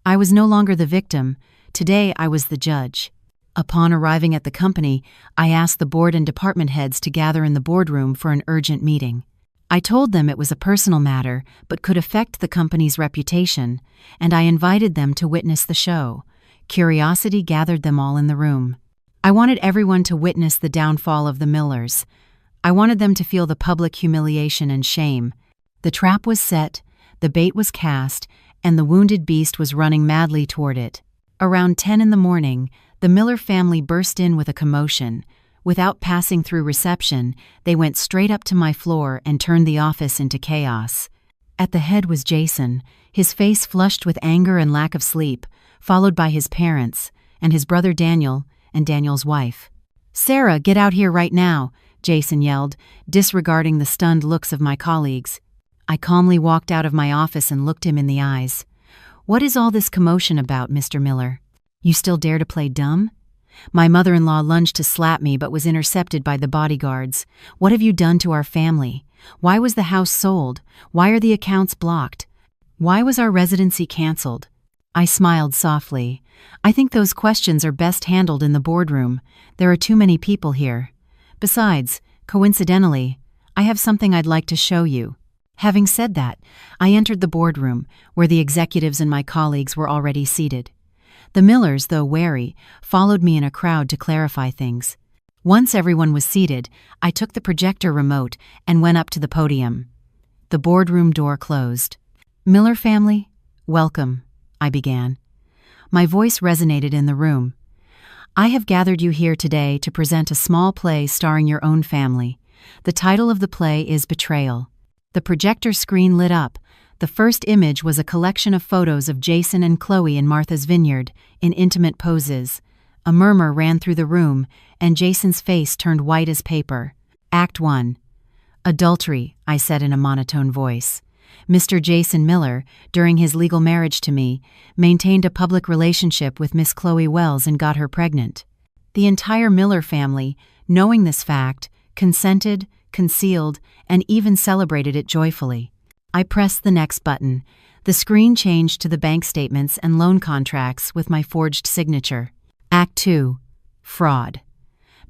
I was no longer the victim. Today I was the judge. Upon arriving at the company, I asked the board and department heads to gather in the boardroom for an urgent meeting. I told them it was a personal matter but could affect the company's reputation, and I invited them to witness the show. Curiosity gathered them all in the room. I wanted everyone to witness the downfall of the Millers. I wanted them to feel the public humiliation and shame. The trap was set, the bait was cast, and the wounded beast was running madly toward it. Around 10 in the morning, the Miller family burst in with a commotion. Without passing through reception, they went straight up to my floor and turned the office into chaos. At the head was Jason, his face flushed with anger and lack of sleep, followed by his parents, and his brother Daniel, and Daniel's wife. "Sarah, get out here right now," Jason yelled, disregarding the stunned looks of my colleagues. I calmly walked out of my office and looked him in the eyes. "What is all this commotion about, Mr. Miller? You still dare to play dumb?" My mother-in-law lunged to slap me but was intercepted by the bodyguards. "What have you done to our family? Why was the house sold? Why are the accounts blocked? Why was our residency canceled?" I smiled softly. "I think those questions are best handled in the boardroom. There are too many people here. Besides, coincidentally, I have something I'd like to show you." Having said that, I entered the boardroom, where the executives and my colleagues were already seated. The Millers, though wary, followed me in a crowd to clarify things. Once everyone was seated, I took the projector remote and went up to the podium. The boardroom door closed. "Miller family, welcome," I began. My voice resonated in the room. "I have gathered you here today to present a small play starring your own family. The title of the play is Betrayal." The projector screen lit up. The first image was a collection of photos of Jason and Chloe in Martha's Vineyard, in intimate poses. A murmur ran through the room, and Jason's face turned white as paper. Act 1. "Adultery," I said in a monotone voice. Mr. Jason Miller, during his legal marriage to me, maintained a public relationship with Miss Chloe Wells and got her pregnant. The entire Miller family, knowing this fact, consented, concealed, and even celebrated it joyfully. I pressed the next button. The screen changed to the bank statements and loan contracts with my forged signature. Act 2. Fraud.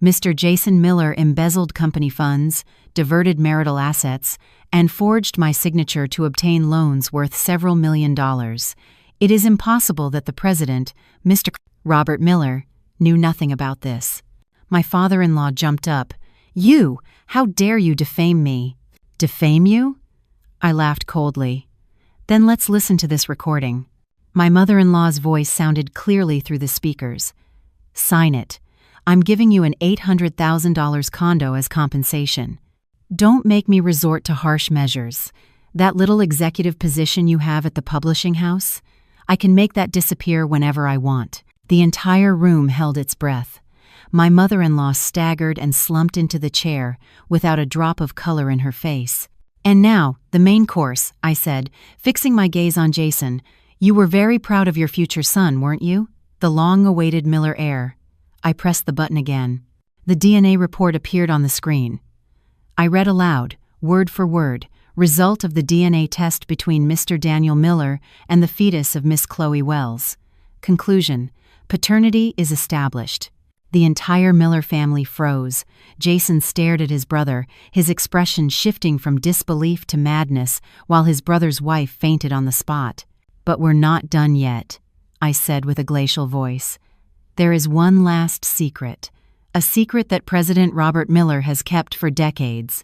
Mr. Jason Miller embezzled company funds, diverted marital assets, and forged my signature to obtain loans worth several $1,000,000. It is impossible that the president, Mr. Robert Miller, knew nothing about this. My father-in-law jumped up. "You! How dare you defame me?" "Defame you?" I laughed coldly. "Then let's listen to this recording." My mother-in-law's voice sounded clearly through the speakers. "Sign it. I'm giving you an $800,000 condo as compensation. Don't make me resort to harsh measures. That little executive position you have at the publishing house, I can make that disappear whenever I want." The entire room held its breath. My mother-in-law staggered and slumped into the chair, without a drop of color in her face. "And now, the main course," I said, fixing my gaze on Jason. "You were very proud of your future son, weren't you? The long-awaited Miller heir." I pressed the button again. The DNA report appeared on the screen. I read aloud, word for word, result of the DNA test between Mr. Daniel Miller and the fetus of Miss Chloe Wells. Conclusion: paternity is established. The entire Miller family froze. Jason stared at his brother, his expression shifting from disbelief to madness, while his brother's wife fainted on the spot. "But we're not done yet," I said with a glacial voice. "There is one last secret. A secret that President Robert Miller has kept for decades."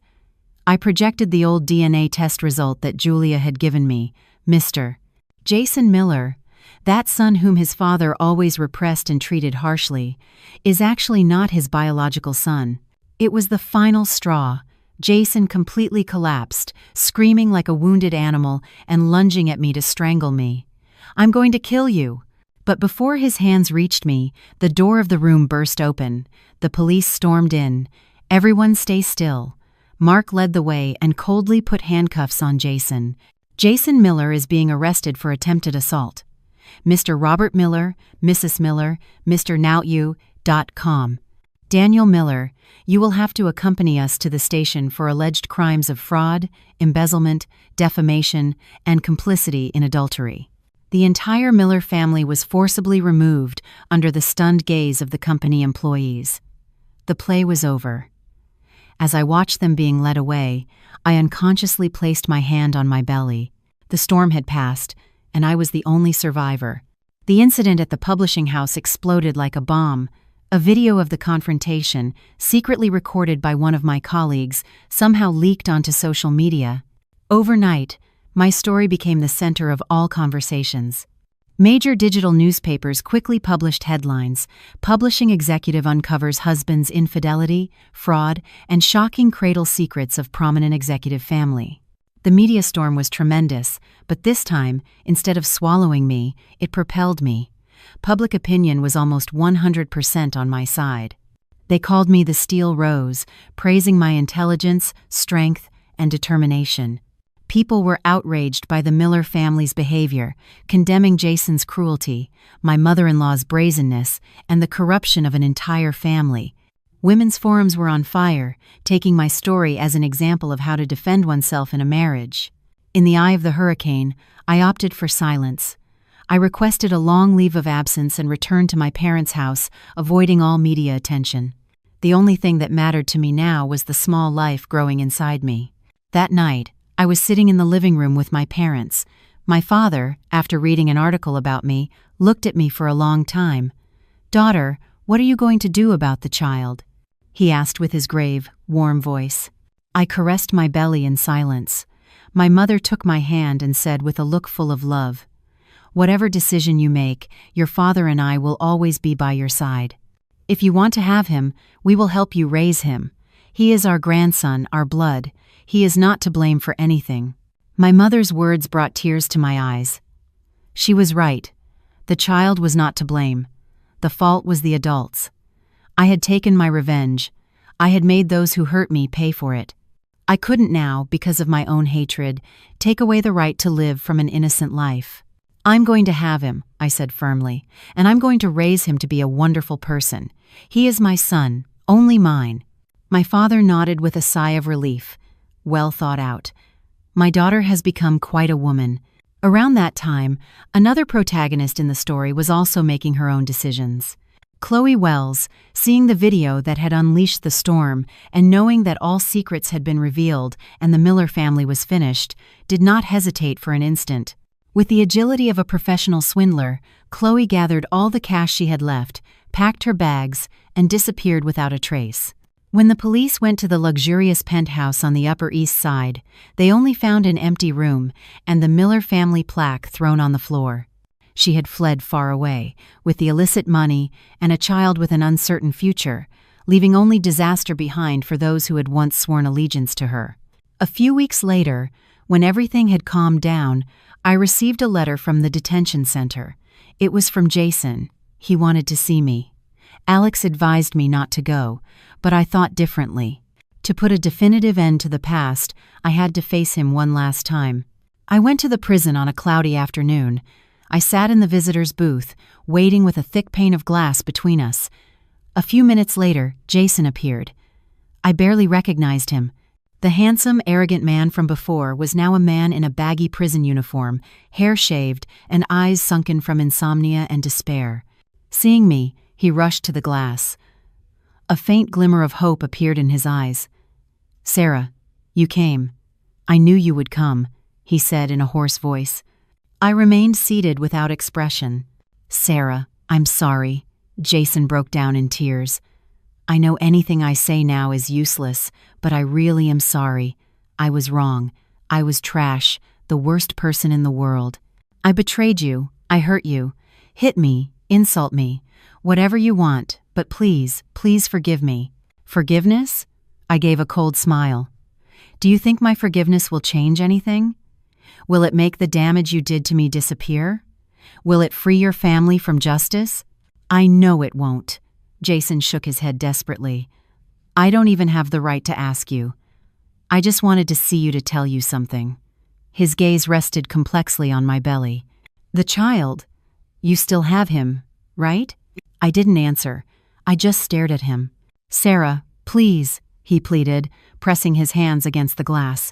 I projected the old DNA test result that Julia had given me. Mr. Jason Miller, that son whom his father always repressed and treated harshly, is actually not his biological son. It was the final straw. Jason completely collapsed, screaming like a wounded animal and lunging at me to strangle me. "I'm going to kill you!" But before his hands reached me, the door of the room burst open. The police stormed in. "Everyone stay still." Mark led the way and coldly put handcuffs on Jason. "Jason Miller is being arrested for attempted assault. Mr. Robert Miller, Mrs. Miller, Mr. Noutyu.com. Daniel Miller, you will have to accompany us to the station for alleged crimes of fraud, embezzlement, defamation, and complicity in adultery." The entire Miller family was forcibly removed under the stunned gaze of the company employees. The play was over. As I watched them being led away, I unconsciously placed my hand on my belly. The storm had passed, and I was the only survivor. The incident at the publishing house exploded like a bomb. A video of the confrontation, secretly recorded by one of my colleagues, somehow leaked onto social media. Overnight, my story became the center of all conversations. Major digital newspapers quickly published headlines. Publishing executive uncovers husband's infidelity, fraud, and shocking cradle secrets of prominent executive family. The media storm was tremendous, but this time, instead of swallowing me, it propelled me. Public opinion was almost 100% on my side. They called me the Steel Rose, praising my intelligence, strength, and determination. People were outraged by the Miller family's behavior, condemning Jason's cruelty, my mother-in-law's brazenness, and the corruption of an entire family. Women's forums were on fire, taking my story as an example of how to defend oneself in a marriage. In the eye of the hurricane, I opted for silence. I requested a long leave of absence and returned to my parents' house, avoiding all media attention. The only thing that mattered to me now was the small life growing inside me. That night, I was sitting in the living room with my parents. My father, after reading an article about me, looked at me for a long time. "Daughter, what are you going to do about the child?" he asked with his grave, warm voice. I caressed my belly in silence. My mother took my hand and said with a look full of love, "Whatever decision you make, your father and I will always be by your side. If you want to have him, we will help you raise him. He is our grandson, our blood. He is not to blame for anything." My mother's words brought tears to my eyes. She was right. The child was not to blame. The fault was the adults. I had taken my revenge. I had made those who hurt me pay for it. I couldn't now, because of my own hatred, take away the right to live from an innocent life. "I'm going to have him," I said firmly, "and I'm going to raise him to be a wonderful person. He is my son, only mine." My father nodded with a sigh of relief. Well thought out. My daughter has become quite a woman. Around that time, another protagonist in the story was also making her own decisions. Chloe Wells, seeing the video that had unleashed the storm and knowing that all secrets had been revealed and the Miller family was finished, did not hesitate for an instant. With the agility of a professional swindler, Chloe gathered all the cash she had left, packed her bags, and disappeared without a trace. When the police went to the luxurious penthouse on the Upper East Side, they only found an empty room and the Miller family plaque thrown on the floor. She had fled far away, with the illicit money and a child with an uncertain future, leaving only disaster behind for those who had once sworn allegiance to her. A few weeks later, when everything had calmed down, I received a letter from the detention center. It was from Jason. He wanted to see me. Alex advised me not to go, but I thought differently. To put a definitive end to the past, I had to face him one last time. I went to the prison on a cloudy afternoon. I sat in the visitor's booth, waiting with a thick pane of glass between us. A few minutes later, Jason appeared. I barely recognized him. The handsome, arrogant man from before was now a man in a baggy prison uniform, hair shaved, and eyes sunken from insomnia and despair. Seeing me, he rushed to the glass. A faint glimmer of hope appeared in his eyes. "Sarah, you came. I knew you would come," he said in a hoarse voice. I remained seated without expression. "Sarah, I'm sorry." Jason broke down in tears. "I know anything I say now is useless, but I really am sorry. I was wrong. I was trash, the worst person in the world. I betrayed you. I hurt you. Hit me, insult me. Whatever you want, but please, please forgive me." "Forgiveness?" I gave a cold smile. "Do you think my forgiveness will change anything? Will it make the damage you did to me disappear? Will it free your family from justice?" "I know it won't." Jason shook his head desperately. "I don't even have the right to ask you. I just wanted to see you to tell you something." His gaze rested complexly on my belly. "The child? You still have him, right?" I didn't answer. I just stared at him. "Sarah, please," he pleaded, pressing his hands against the glass.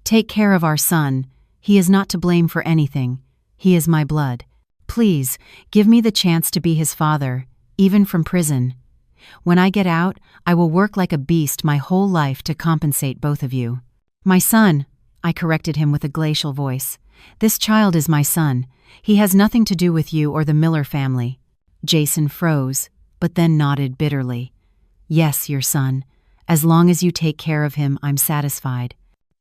"Take care of our son. He is not to blame for anything. He is my blood. Please, give me the chance to be his father, even from prison. When I get out, I will work like a beast my whole life to compensate both of you." "My son," I corrected him with a glacial voice. "This child is my son. He has nothing to do with you or the Miller family." Jason froze, but then nodded bitterly. "Yes, your son. As long as you take care of him, I'm satisfied."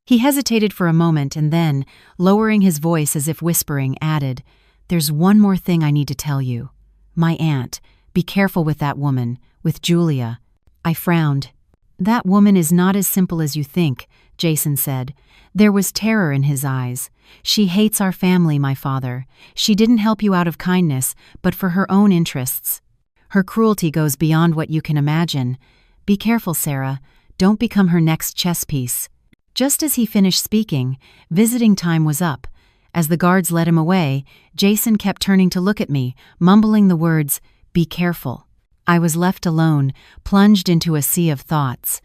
He hesitated for a moment and then, lowering his voice as if whispering, added, "There's one more thing I need to tell you. My aunt, be careful with that woman, with Julia." I frowned. "That woman is not as simple as you think," Jason said. There was terror in his eyes. "She hates our family, my father. She didn't help you out of kindness, but for her own interests. Her cruelty goes beyond what you can imagine. Be careful, Sarah. Don't become her next chess piece." Just as he finished speaking, visiting time was up. As the guards led him away, Jason kept turning to look at me, mumbling the words, "Be careful." I was left alone, plunged into a sea of thoughts.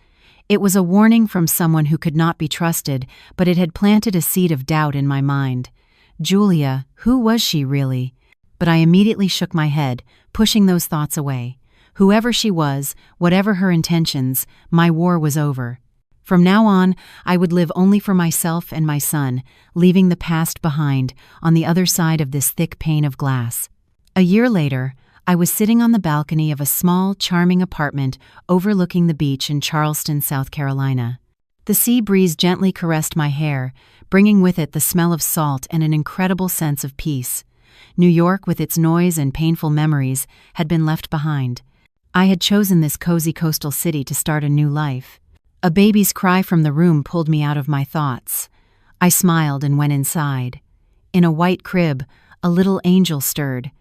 It was a warning from someone who could not be trusted, but it had planted a seed of doubt in my mind. Julia, who was she really? But I immediately shook my head, pushing those thoughts away. Whoever she was, whatever her intentions, my war was over. From now on, I would live only for myself and my son, leaving the past behind, on the other side of this thick pane of glass. A year later, I was sitting on the balcony of a small, charming apartment overlooking the beach in Charleston, South Carolina. The sea breeze gently caressed my hair, bringing with it the smell of salt and an incredible sense of peace. New York, with its noise and painful memories, had been left behind. I had chosen this cozy coastal city to start a new life. A baby's cry from the room pulled me out of my thoughts. I smiled and went inside. In a white crib, a little angel stirred.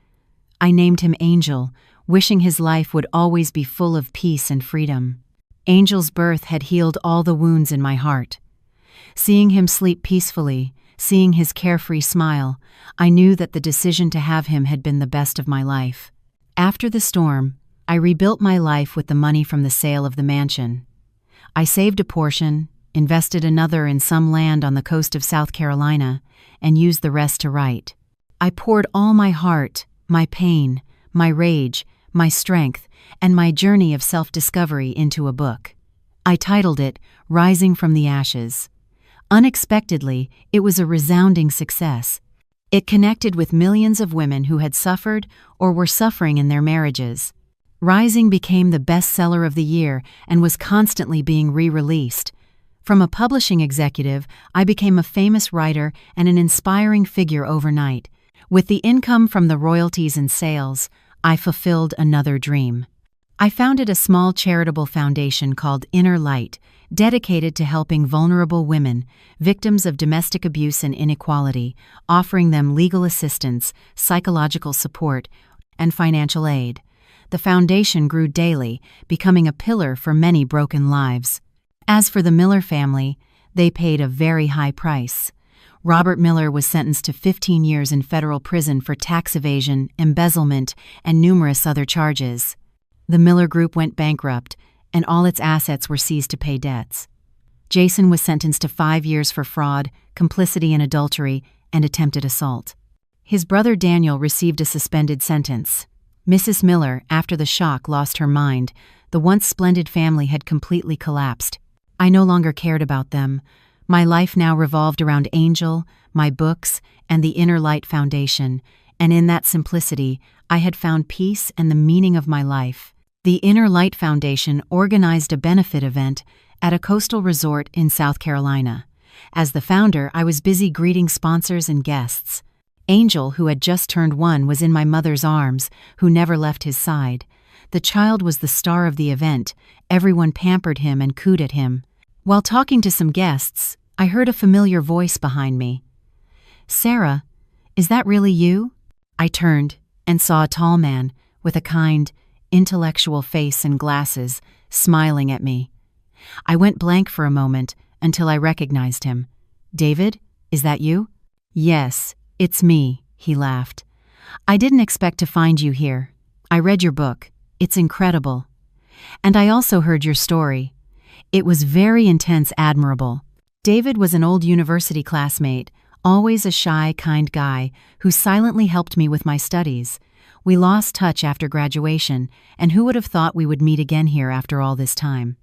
I named him Angel, wishing his life would always be full of peace and freedom. Angel's birth had healed all the wounds in my heart. Seeing him sleep peacefully, seeing his carefree smile, I knew that the decision to have him had been the best of my life. After the storm, I rebuilt my life with the money from the sale of the mansion. I saved a portion, invested another in some land on the coast of South Carolina, and used the rest to write. I poured all my heart, my pain, my rage, my strength, and my journey of self-discovery into a book. I titled it Rising from the Ashes. Unexpectedly, it was a resounding success. It connected with millions of women who had suffered or were suffering in their marriages. Rising became the bestseller of the year and was constantly being re-released. From a publishing executive, I became a famous writer and an inspiring figure overnight. With the income from the royalties and sales, I fulfilled another dream. I founded a small charitable foundation called Inner Light, dedicated to helping vulnerable women, victims of domestic abuse and inequality, offering them legal assistance, psychological support, and financial aid. The foundation grew daily, becoming a pillar for many broken lives. As for the Miller family, they paid a very high price. Robert Miller was sentenced to 15 years in federal prison for tax evasion, embezzlement, and numerous other charges. The Miller Group went bankrupt, and all its assets were seized to pay debts. Jason was sentenced to 5 years for fraud, complicity in adultery, and attempted assault. His brother Daniel received a suspended sentence. Mrs. Miller, after the shock, lost her mind. The once splendid family had completely collapsed. I no longer cared about them. My life now revolved around Angel, my books, and the Inner Light Foundation, and in that simplicity, I had found peace and the meaning of my life. The Inner Light Foundation organized a benefit event at a coastal resort in South Carolina. As the founder, I was busy greeting sponsors and guests. Angel, who had just turned 1, was in my mother's arms, who never left his side. The child was the star of the event. Everyone pampered him and cooed at him. While talking to some guests, I heard a familiar voice behind me. "Sarah, is that really you?" I turned and saw a tall man with a kind, intellectual face and glasses, smiling at me. I went blank for a moment until I recognized him. "David, is that you?" "Yes, it's me," he laughed. "I didn't expect to find you here. I read your book. It's incredible. And I also heard your story. It was very intense, admirable." David was an old university classmate, always a shy, kind guy who silently helped me with my studies. We lost touch after graduation, and who would have thought we would meet again here after all this time?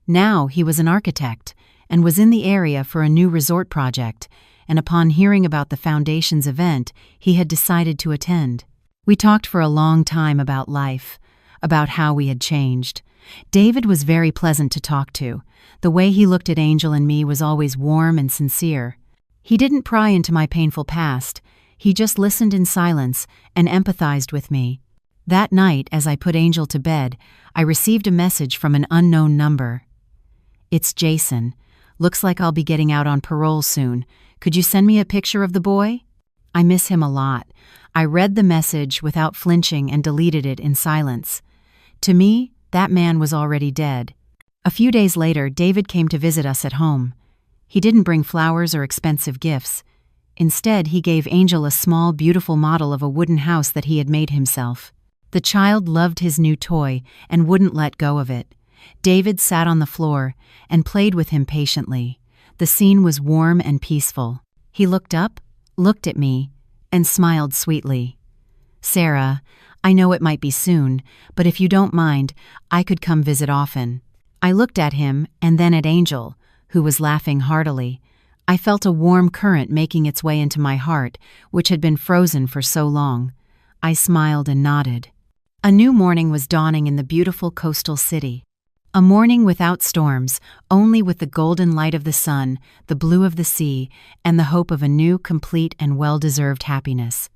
Now he was an architect and was in the area for a new resort project, and upon hearing about the foundation's event, he had decided to attend. We talked for a long time about life, about how we had changed. David was very pleasant to talk to. The way he looked at Angel and me was always warm and sincere. He didn't pry into my painful past. He just listened in silence and empathized with me. That night, as I put Angel to bed, I received a message from an unknown number. "It's Jason. Looks like I'll be getting out on parole soon. Could you send me a picture of the boy? I miss him a lot." I read the message without flinching and deleted it in silence. To me, that man was already dead. A few days later, David came to visit us at home. He didn't bring flowers or expensive gifts. Instead, he gave Angel a small, beautiful model of a wooden house that he had made himself. The child loved his new toy and wouldn't let go of it. David sat on the floor and played with him patiently. The scene was warm and peaceful. He looked up, looked at me, and smiled sweetly. "Sarah, I know it might be soon, but if you don't mind, I could come visit often." I looked at him and then at Angel, who was laughing heartily. I felt a warm current making its way into my heart, which had been frozen for so long. I smiled and nodded. A new morning was dawning in the beautiful coastal city. A morning without storms, only with the golden light of the sun, the blue of the sea, and the hope of a new, complete, and well-deserved happiness.